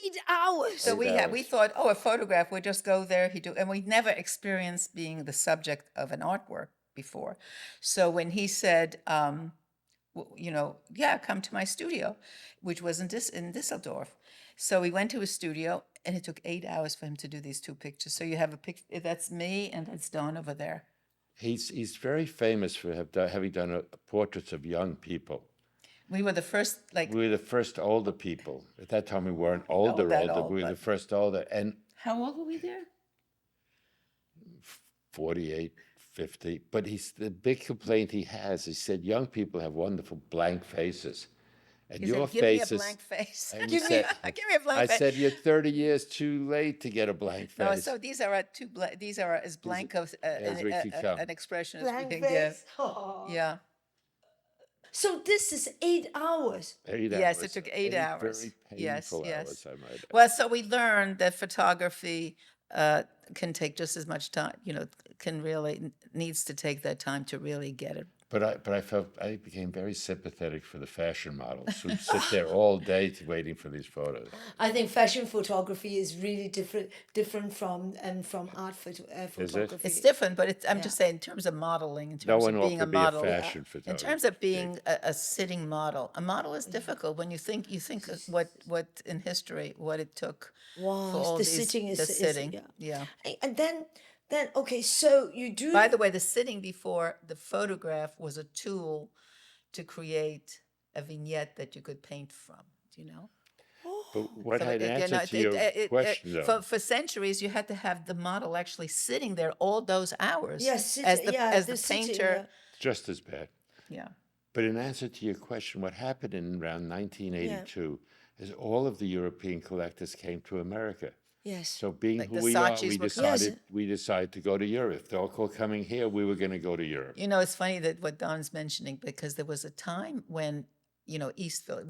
8 hours. So we thought, oh, a photograph, we'd just go there, and we'd never experienced being the subject of an artwork before. So when he said, yeah, come to my studio, which was in Düsseldorf. So we went to his studio, and it took 8 hours for him to do these 2 pictures. So you have a picture, that's me, and that's Don over there. He's very famous for having done portraits of young people. We were the first, We were the first older people. At that time, we weren't older. that old, We were the but- first older. And how old were we there? 48, 50. But the big complaint he has, he said, young people have wonderful blank faces. And He your said, give face me a is. blank face. And give, he me, said- give me a blank I face. said, you're 30 years too late to get a blank face. No, so these are these are as blank of as we can come. an expression as Blank we can give. face. Oh. Yeah. So this is 8 hours. 8 Yes, hours. it took 8 hours. Very Yes, painful yes. hours, I might add. Well, so we learned that photography can take just as much time. Needs to take that time to really get it. But I became very sympathetic for the fashion models who sit there all day waiting for these photos. I think fashion photography is really different from art photography. It's different, but I'm just saying in terms of modeling, in No terms one of being a offered me a model. fashion In photographer. terms of being a sitting model, a model is difficult when you think of what in history what it took for all the these, sitting is the sitting. yeah. Yeah. And then okay, so you do. By the way, the sitting before the photograph was a tool to create a vignette that you could paint from. Do you know? But what So had it, you answer know, to your question, though? for centuries, you had to have the model actually sitting there all those hours Yes, as the the sitting, painter. Just as bad. Yeah. But in answer to your question, what happened in around 1982 is all of the European collectors came to America. Yes. So being Like who the we are, Sachis were coming. Yes. we decided to go to Europe. If they all were coming here, we were going to go to Europe. You know, it's funny that what Don's mentioning, because there was a time when, you know, East Village,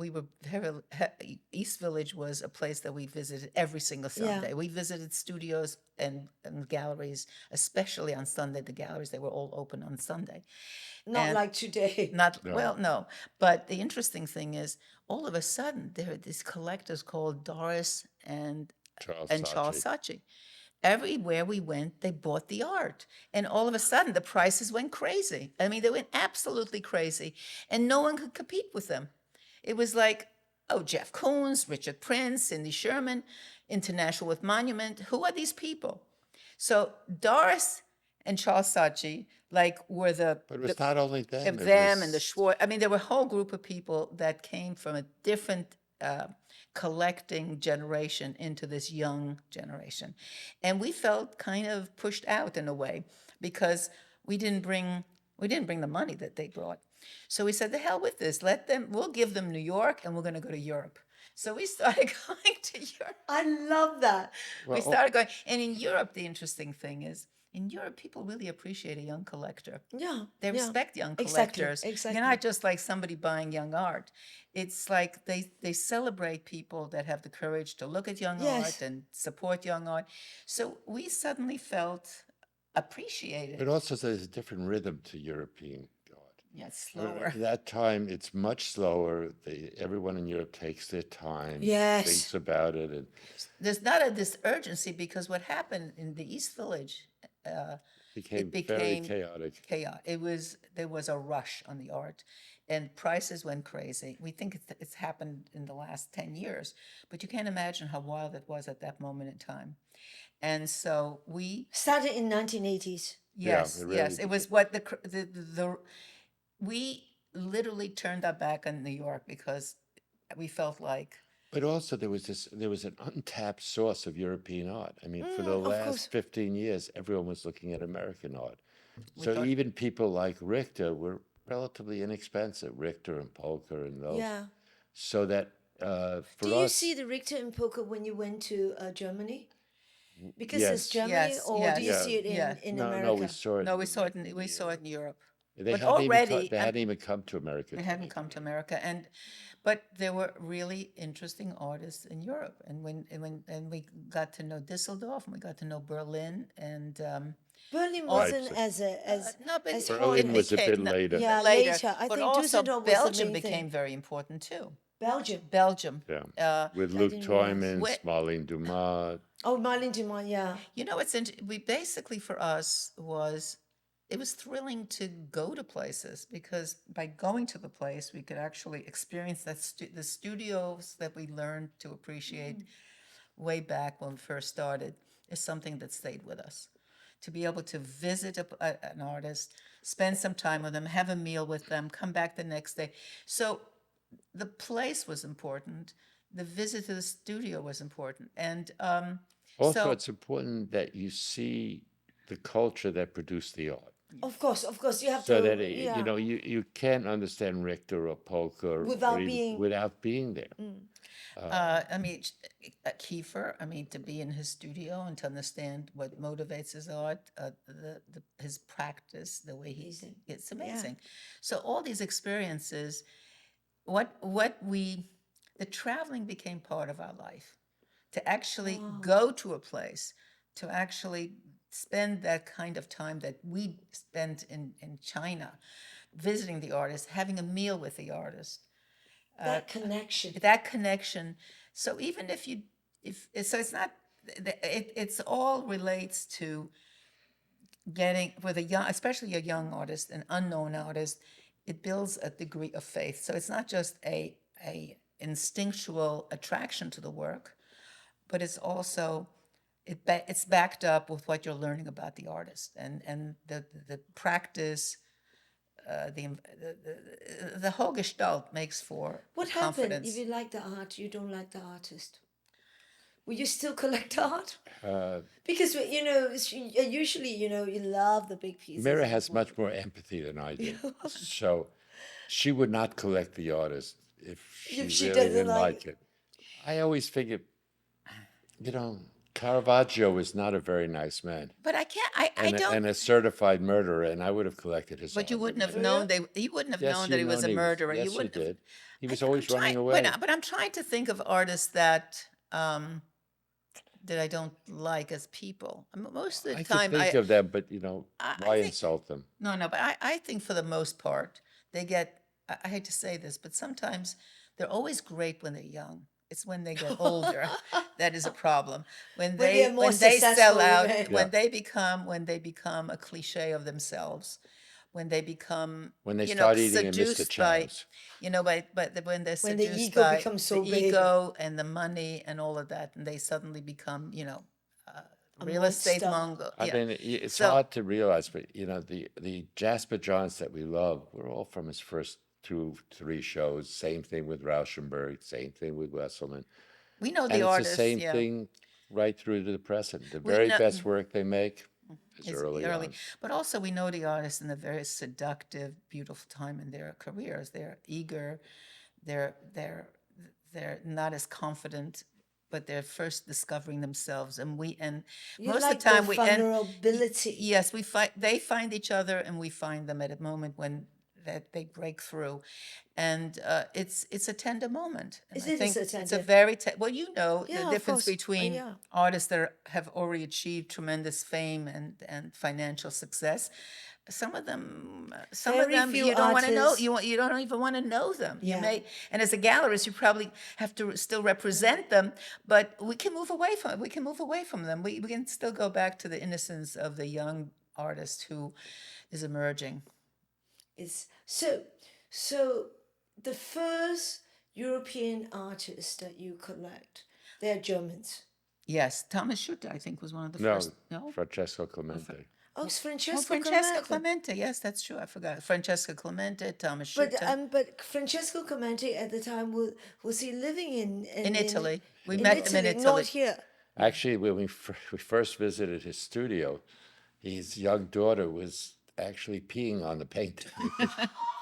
East Village was a place that we visited every single Sunday. We visited studios and galleries, especially on Sunday. The galleries, they were all open on Sunday. Not And like today. Not, well, no. But the interesting thing is, all of a sudden, there are these collectors called Doris and Charles Saatchi. Everywhere we went, they bought the art. And all of a sudden, the prices went crazy. I mean, they went absolutely crazy. And no one could compete with them. It was like, oh, Jeff Koons, Richard Prince, Cindy Sherman, International with Monument. Who are these people? So Doris and Charles Saatchi, like, were But it was not only them. of It them and the was, Schwartz. I mean, there were a whole group of people that came from a different collecting generation into this young generation. And we felt kind of pushed out in a way because we didn't bring the money that they brought. So we said, the hell with this. We'll give them New York and we're going to go to Europe. So we started going to Europe. I love that. We started going. And in Europe, the interesting thing is, in Europe, people really appreciate a young collector. Yeah. They respect young Exactly, collectors. exactly. You're not just like somebody buying young art. It's like they celebrate people that have the courage to look at young Yes. art and support young art. So we suddenly felt appreciated. but also there's a different rhythm to European art. Yeah, it's slower. At that time, it's much slower. Everyone in Europe takes their time, Yes. thinks about it, and There's not this urgency because what happened in the East Village, became very became chaotic. There was a rush on the art, and prices went crazy. We think it's happened in the last 10 years, but you can't imagine how wild it was at that moment in time. And so we, Started in 1980s. yes, it really yes, it was what we literally turned our back on New York because we felt like, But also there was an untapped source of European art. I mean, for the course. last 15 years, everyone was looking at American art. So thought- even people like Richter were relatively inexpensive, Richter and Polka and those. Yeah. So that for Do you us, see the Richter and Polka when you went to Germany? Because Yes. it's Germany, Yes, or yes. do you see it Yeah. in no, America? no, we saw it. no, we saw it in Europe. They but hadn't already, they hadn't even come to America. They hadn't come to America, but there were really interesting artists in Europe, and when we got to know Düsseldorf, and we got to know Berlin, and Berlin wasn't Leipzig. as no, but as Berlin hard was a as bit later. Yeah, later. later. I but think also Düsseldorf was the Belgium main thing. became very important too. Belgium. Belgium. Yeah, with Luc didn't realize. Tuymans, Marlene Dumas. Oh, Marlene Dumas, yeah. You know, we basically for us it was thrilling to go to places because by going to the place, we could actually experience the studios that we learned to appreciate way back when we first started is something that stayed with us. To be able to visit an artist, spend some time with them, have a meal with them, come back the next day. So the place was important. The visit to the studio was important. And Also, so, it's important that you see the culture that produced the art. Of course, you have So to. that yeah. you can't understand Richter or Polka Without or being- without being there. I mean, Kiefer, I mean, to be in his studio and to understand what motivates his art, his practice, the way it's amazing. So all these experiences, the traveling became part of our life. To actually go to a place, to actually spend that kind of time that we spent in China, visiting the artist, having a meal with the artist, That connection. that connection. So even so it's not, it's all relates to getting, with especially a young artist, an unknown artist, it builds a degree of faith. So it's not just a instinctual attraction to the work, but it's also, it's backed up with what you're learning about the artist and the practice the whole gestalt makes for What happened confidence. if you like the art, you don't like the artist? Will you still collect art? Because you know, usually you know you love the big pieces. Mera of has work. much more empathy than I do. So she would not collect the artist if she If she really doesn't didn't like like it. I always figured, Caravaggio is not a very nice man But I can't. I and, don't. and a certified murderer, and I would have collected his But you art. wouldn't have known you wouldn't have Yes, known you that he was known a he was. murderer. Yes, You you wouldn't have. did. He was I'm always running trying, away. but I'm trying to think of artists that that I don't like as people. Most of the I could time, think of them, but I why think insult them? no, but I think for the most part they get. I hate to say this, but sometimes they're always great when they're young. It's when they get older that is a problem. When they are more when they sell successful, out, right? Yeah. when they become a cliche of themselves, when they become When they start eating at Mr. seduced by Chow's. when they're When the seduced ego by becomes the so big. ego and the money and all of that, and they suddenly become real estate monster. mongo. I Yeah. mean, it's So- hard to realize, but the Jasper Johns that we love were all from his first 2, 3 shows. Same thing with Rauschenberg. Same thing with Wesselman. We know And the it's artists. the same Yeah. thing right through to the present. The We very know- best work they make is It's early on. But also we know the artists in a very seductive, beautiful time in their careers. They're eager, they're they're they're not as confident, but they're first discovering themselves. And You most like of the time the we and vulnerability. yes, they find each other and we find them at a moment when that they break through, and it's a tender moment. And Is I it think a it's a tender- very well, Yeah, the of difference course. between Yeah. artists that have already achieved tremendous fame and financial success. Some of them Very few you don't want to know. artists- You don't even want to know them. You Yeah. may, and as a gallerist, you probably have to still represent them, but we can move away from them. We can still go back to the innocence of the young artist who is emerging. It's so the first European artists that you collect, they're Germans. Yes, Thomas Schutte, I think, was one of the No, first. No, Francesco Clemente. Oh, it's oh, Francesco Francesca Clemente. Clemente. Yes, that's true. I forgot Francesca Clemente, Thomas Schutte. But Francesco Clemente at the time was he living In Italy. We in met them in Italy. not here. Actually, when we first visited his studio, his young daughter was actually peeing on the painting.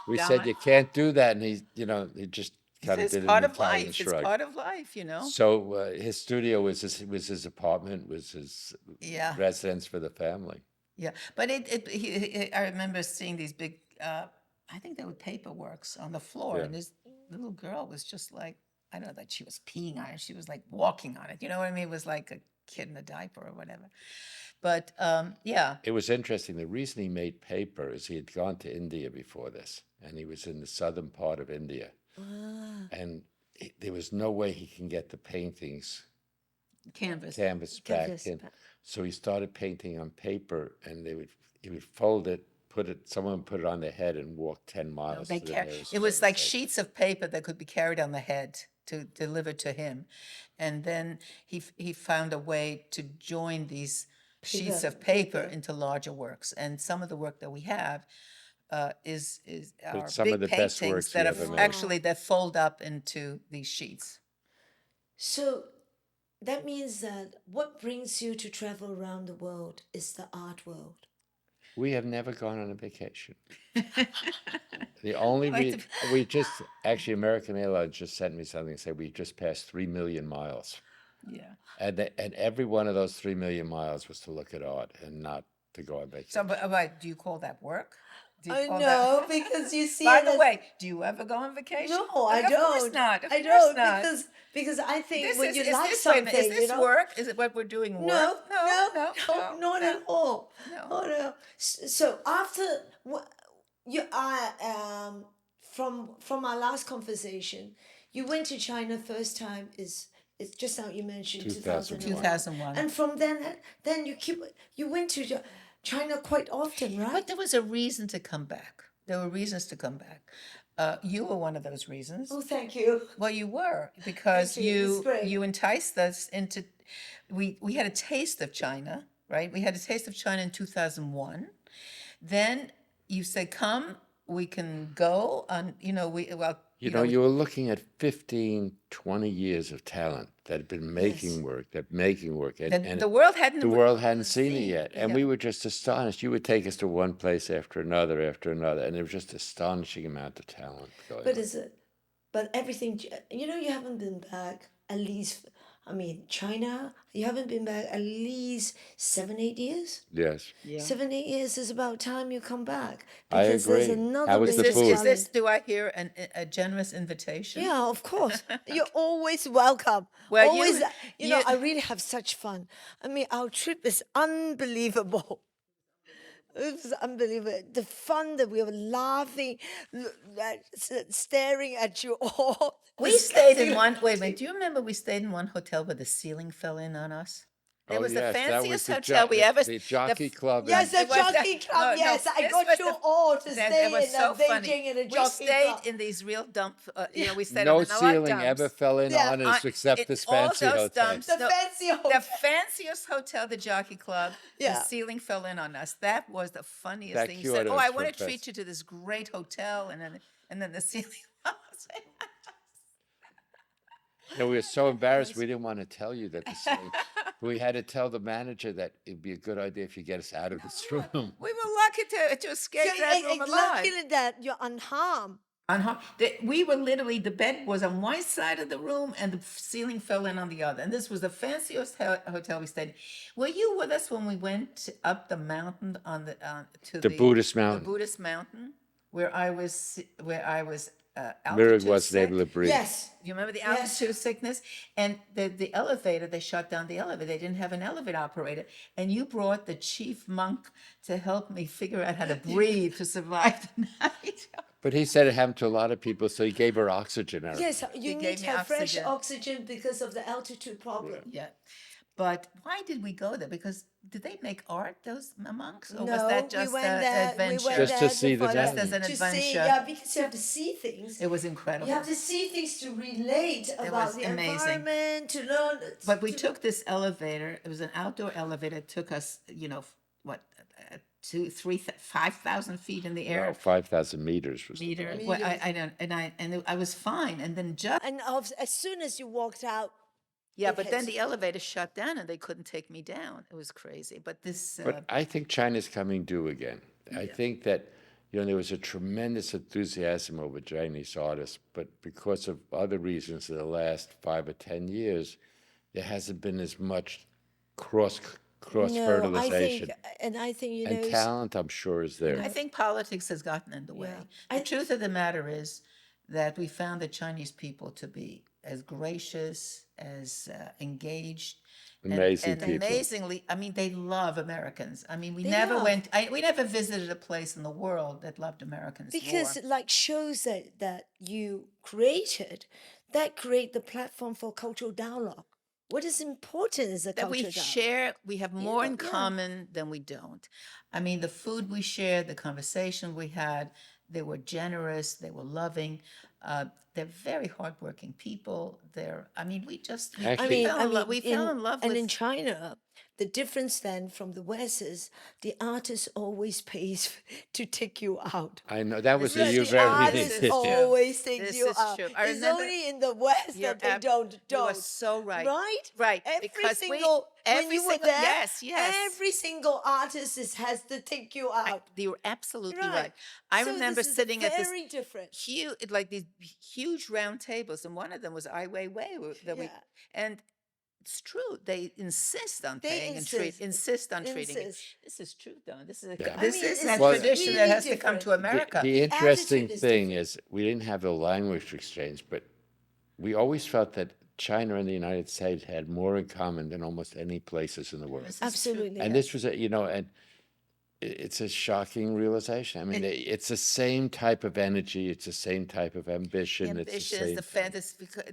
We said, "You can't do that," and he just kind of It's did part an of Italian life. shrug. It's part of life, you know. So his studio was his apartment, was his Yeah. residence for the family. Yeah, but I remember seeing these big, I think they were paperworks on the floor, Yeah. and this little girl was just like, I don't know that she was peeing on it. She was like walking on it. You know what I mean? It was like a kid in a diaper or whatever. But yeah, It was interesting. The reason he made paper is he had gone to India before this, and he was in the southern part of India, and there was no way he can get the paintings canvas. canvas Canvas back in. back. So he started painting on paper, and he would fold it, someone would put it on their head and walk 10 miles. They to the car- nearest it was service like station. sheets of paper that could be carried on the head to deliver to him, and then he found a way to join these sheets of paper into larger works. And some of the work that we have is our some big of the best paintings works he that ever are made. actually that fold up into these sheets. So that means that what brings you to travel around the world is the art world. We have never gone on a vacation. The only Like we just actually American Airlines just sent me something and said we just passed 3 million miles, Yeah. and every one of those 3 million miles was to look at art and not to go on vacation. So, but do you call that work? Do you I call know that- because you see. By it the as- way, do you ever go on vacation? no, I Of don't. course not. Of I course don't not. because I think This when is, you is like this, wait a something, minute, is this you know. work? Is it what we're doing work? No, not no. at all. No. Oh no. So after you from our last conversation, you went to China first time is it's just now you mentioned 2001. 2001. and from then you went to China quite often, right? But there was a reason to come back. There were reasons to come back. You were one of those reasons. Oh, thank you. Well, you were because Thank you. It was great. you enticed us into. We had a taste of China, right? We had a taste of China in 2001. Then you said, "Come, we can go on, You know, you were looking at 15, 20 years of talent that had been making work, and the world hadn't the world hadn't seen it yet. And yeah. we were just astonished. You would take us to one place after another, and there was just astonishing amount of talent going But on. is it? But everything, you haven't been back at least. I mean, China, you haven't been back at least 7, 8 years. Yes, Yeah. 7, 8 years is about time you come back I because there's agree. another How was the big food? Is this, challenge. do I hear a generous invitation? Yeah, of course. You're always welcome. Well, Always, you- I really have such fun. I mean, our trip is unbelievable. It was unbelievable. The fun that we were laughing, staring at you all. We stayed in one, wait a minute, do you remember we stayed in one hotel where the ceiling fell in on us? It Oh, was the yes, that fanciest the hotel we ever. the jockey club. Yes, the It was the- jockey club. no, Yes, I this got was you the- all to that- stay it was in so funny. Beijing in a We jockey stayed club. in these real dump, we stayed No in the ceiling dumps. ever fell in Yeah, on us except in this all fancy those hotel. dumps, The fancy hotel. The fanciest hotel, the Jockey Club. The Yeah. ceiling fell in on us. That was the funniest That thing. He said, cured "Oh, us I from want to fest- treat you to this great hotel," and then the ceiling. No, we were so embarrassed. We didn't want to tell you that the ceiling. We had to tell the manager that it'd be a good idea if you get us out of this room. We were lucky to escape that room alive. Luckily that you're unharmed. We were literally, the bed was on one side of the room and the ceiling fell in on the other. And this was the fanciest hotel we stayed in. Were you with us when we went up the mountain to The Buddhist mountain. The Buddhist mountain, where I was Mira altitude was sick? able to breathe. Yes. You remember the Yes. altitude sickness? And the elevator, they shut down the elevator. They didn't have an elevator operator. And you brought the chief monk to help me figure out how to breathe to survive the night. But he said it happened to a lot of people, so he gave her oxygen. Eric. Yes, you need gave to me have fresh oxygen. oxygen because of the altitude problem. Yeah. But why did we go there? Because did they make art, those monks? Or No, was that just we went an there. adventure? We went Just to there see the follow- mountain. Just as an to adventure. See, yeah, because you have to see things. It was incredible. You have to see things to relate about was the amazing. environment, to learn. But we took this elevator. It was an outdoor elevator. It took us, what, 5,000 feet in the air. Well, 5,000 meters was Meter. Well, I don't, and I was fine. And then just And as soon as you walked out, yeah, it but then hits. the elevator shut down and they couldn't take me down. It was crazy. But this, But I think China's coming due again. I think that, there was a tremendous enthusiasm over Chinese artists, but because of other reasons in the last 5 or 10 years, there hasn't been as much cross no, fertilization. I think And talent, I'm sure, is there. I think politics has gotten in the way. Yeah. The truth of the matter is that we found the Chinese people to be as gracious, as engaged. Amazing and people. amazingly, I mean, they love Americans. I mean, we They never love. we never visited a place in the world that loved Americans because more. like shows that you created, that create the platform for cultural dialogue. What is important is a That we cultural dialogue. share, we have more in Yeah. common than we don't. I mean, the food we shared, the conversation we had, they were generous, they were loving. They're very hardworking people. We just, we, Actually- we fell in love and with. in China, the difference then from the West is the artist always pays to take you out. I know, that was a Yes, you the very artist is true. always takes This you is out. true. I It's remember- only in the West You're that they ab- don't. You are so right. Right? Right, Every because single when every you were single- there, yes. every single artist has to take you out. You're absolutely Right. right. I So remember this is sitting at this very different. huge, like these huge round tables, and one of them was Ai Weiwei that we, Yeah. and it's true. They insist on They paying insist. insist on treating it. Insist. This is true, though. This is Yeah. this I mean, is it's that Well, tradition that really has to come to different. America. The interesting Attitude is thing is we didn't have the language exchange, but we always felt that China and the United States had more in common than almost any places in the world. This is true. Absolutely. And this was it's a shocking realization. I mean, it's the same type of energy, it's the same type of ambition, it's the Ambitions, same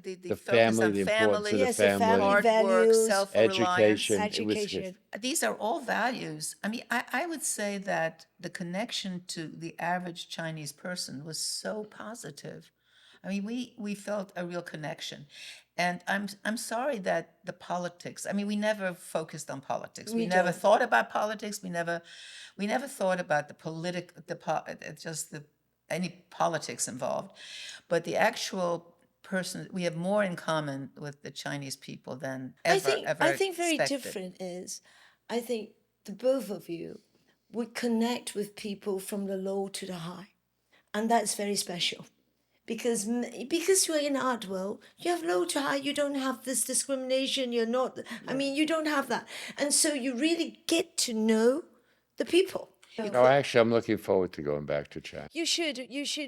the the focus family, on the importance family, of the Yes, the family, family hard work, values, self-reliance. education. It was education. These are all values. I mean, I would say that the connection to the average Chinese person was so positive. I mean, we felt a real connection. And I'm sorry that the politics, I mean, we never focused on politics. We never thought about politics. We never thought about the any politics involved. But the actual person, we have more in common with the Chinese people than ever I think very expected. different is, I think the both of you would connect with people from the low to the high, and that's very special. Because you're in art world, you have low to high. You don't have this discrimination. You're not. I mean, you don't have that, and so you really get to know the people. No, actually, I'm looking forward to going back to China. You should,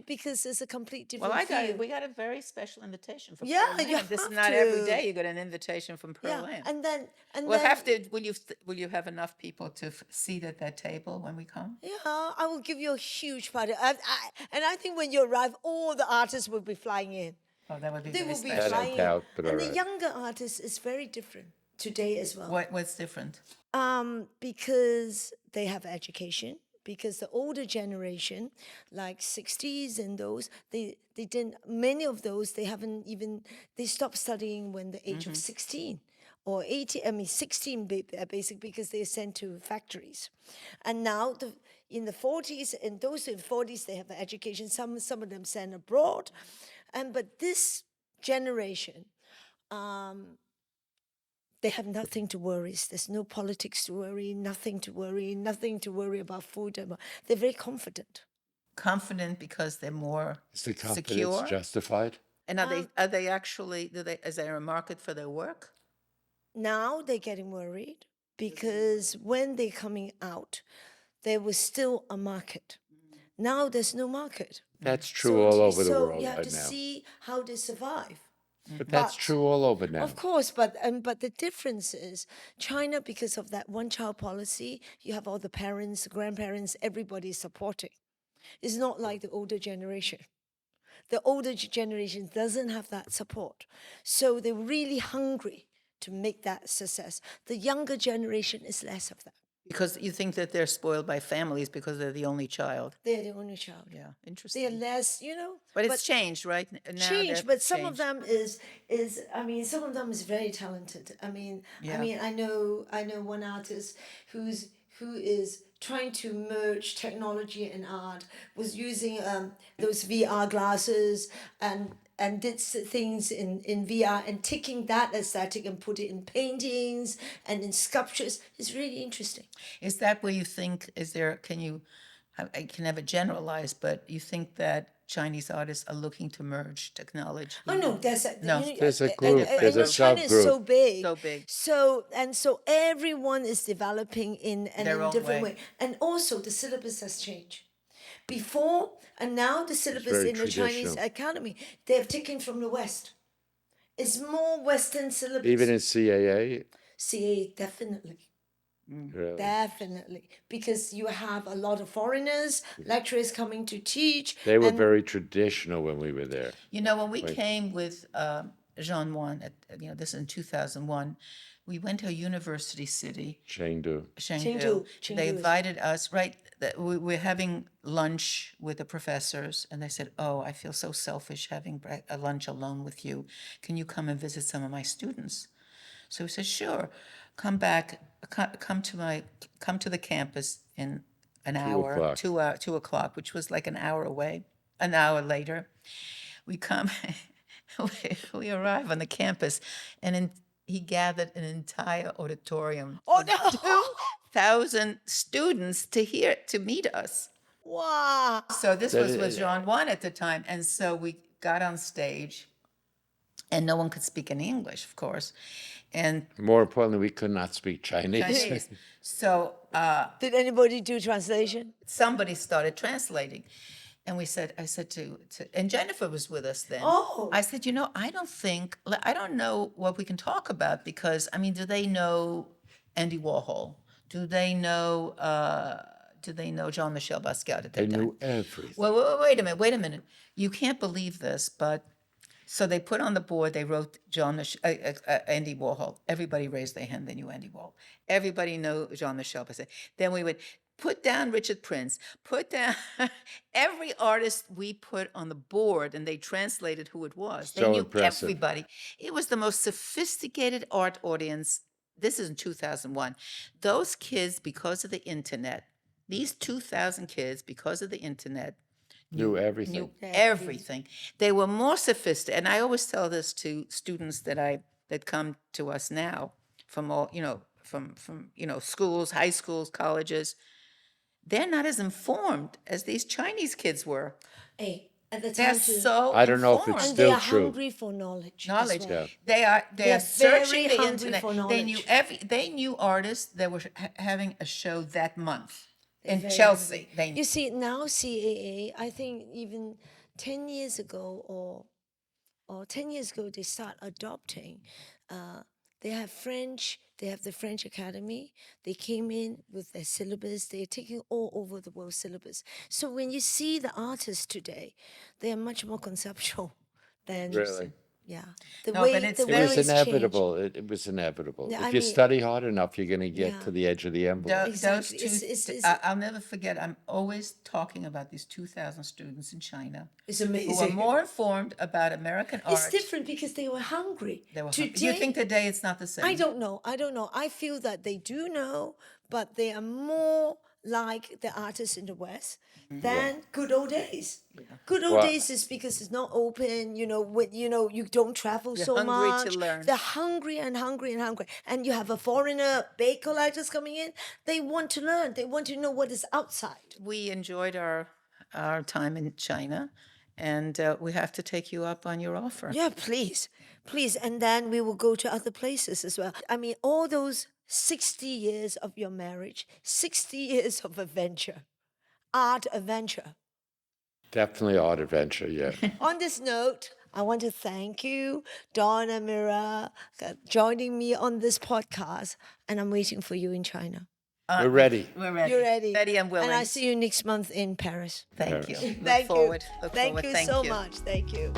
because it's a complete different Well, field. we got a very special invitation from Yeah, Pearl you Lam. This is have not every to. day you get an invitation from Pearl Lam. And then We'll have to. Will you have enough people to seat at that table when we come? yeah, I will give you a huge party. And I think when you arrive, all the artists will be flying in. Oh, that would be They very will be special. That I flying doubt, in. but And all the right. younger artists is very different today as well. What's different? Because they have education. Because the older generation, like 60s and those, they didn't, many of those, they stopped studying when the age of 16 or 18, I mean 16 basically, because they're sent to factories. And now in the 40s, and those in the 40s, they have education. Some of them sent abroad. But this generation, they have nothing to worry. There's no politics to worry, nothing to worry about food. They're very confident. Confident because they're more Is the confidence secure. justified? And are they actually? Is there a market for their work? Now they're getting worried because when they're coming out, there was still a market. Now there's no market. That's true all over the So world you have right to now. see how they survive. But that's true all over now. Of course, but the difference is China, because of that one-child policy, you have all the parents, grandparents, everybody supporting. It's not like the older generation. The older generation doesn't have that support, so they're really hungry to make that success. The younger generation is less of that. Because you think that they're spoiled by families because they're the only child. They're the only child. Yeah, They're interesting. less, But it's changed, right? Now change, they've but some of changed. them some of them is very talented. I know one artist who is trying to merge technology and art, was using those VR glasses and did things in VR and taking that aesthetic and put it in paintings and in sculptures. It's really interesting. Is that where you think, I can never generalize, but you think that Chinese artists are looking to merge technology? Oh no, there's a, No. There's a group, there's a China is so subgroup. big, So big. So everyone is developing in Their a own different way. way, and also the syllabus has changed. Before and now, the syllabus very in the Chinese traditional. academy they have taken from the West. It's more Western syllabus. Even in CAA? CA definitely. Really? Definitely, because you have a lot of foreigners, lecturers coming to teach. They were and very traditional when we were there. When we came with Jean Wan, this is in 2001, we went to a university city, Chengdu. Chengdu. Chengdu They is- invited us, right? We're having lunch with the professors, and they said, "Oh, I feel so selfish having a lunch alone with you. Can you come and visit some of my students?" So we said, "Sure, come back, come to the campus in an hour, o'clock. 2 o'clock, which was like an hour away. An hour later, we come, we arrive on the campus, and he gathered an entire auditorium. Oh no! 2,000 students to meet us. Wow! So this was with Jean Wan at the time, and so we got on stage, and no one could speak any English, of course, and More importantly, we could not speak Chinese. Chinese. So Did anybody do translation? somebody started translating. And I said to, and Jennifer was with us then. Oh. I said, I don't know what we can talk about because, do they know Andy Warhol? Do they know Jean-Michel Basquiat at that They time? knew everything. Well, wait a minute. You can't believe this, but so they put on the board, they wrote Andy Warhol. Everybody raised their hand, they knew Andy Warhol. Everybody knew Jean-Michel Basquiat. Then we would put down Richard Prince, put down every artist we put on the board, and they translated who it was. They So knew impressive. everybody. It was the most sophisticated art audience. This is in 2001. Those kids, because of the internet, these 2,000 kids, because of the internet, Knew everything. knew everything. They were more sophisticated, and I always tell this to students that come to us now from all from schools, high schools, colleges. They're not as informed as these Chinese kids were. Hey, at the They're time too. so I don't know if informed. it's And they still are true. hungry for knowledge. as Knowledge. well. Yeah. They are They're searching very the hungry internet. for They knew knowledge. they knew artists that were having a show that month in very Chelsea. They knew. You see, now CAA, I think even 10 years ago or 10 years ago, they start adopting. They have French, they have the French Academy. They came in with their syllabus. They're taking all over the world syllabus. So when you see the artists today, they are much more conceptual than, Really. yeah. The No, way, but it's the It way was it's inevitable. It was inevitable. Yeah, If I you mean- study hard enough, you're going to get Yeah. to the edge of the envelope. Exactly. Those two, It's- I'll never forget. I'm always talking about these 2,000 students in China It's who are amazing. more informed about American art. It's different because they were hungry. They were Today, hungry. You think today it's not the same? I don't know. I feel that they do know, but they are more like the artists in the West than good old days. Good old Well- days is because it's not open. You don't travel so hungry much. to learn. They're hungry and hungry and hungry. And you have a foreigner bake collectors coming in. They want to learn. They want to know what is outside. We enjoyed our time in China, and we have to take you up on your offer. Yeah, please, please. And then we will go to other places as well. I mean, all those 60 years of your marriage, 60 years of adventure, art adventure. Definitely art adventure, yeah. On this note, I want to thank you, Don and Mera, joining me on this podcast. And I'm waiting for you in China. We're ready. We're ready. You're ready. Ready and willing. And I see you next month in Paris. Thank you. Look Thank forward. you. Look Thank forward. you Thank so you. much. Thank you.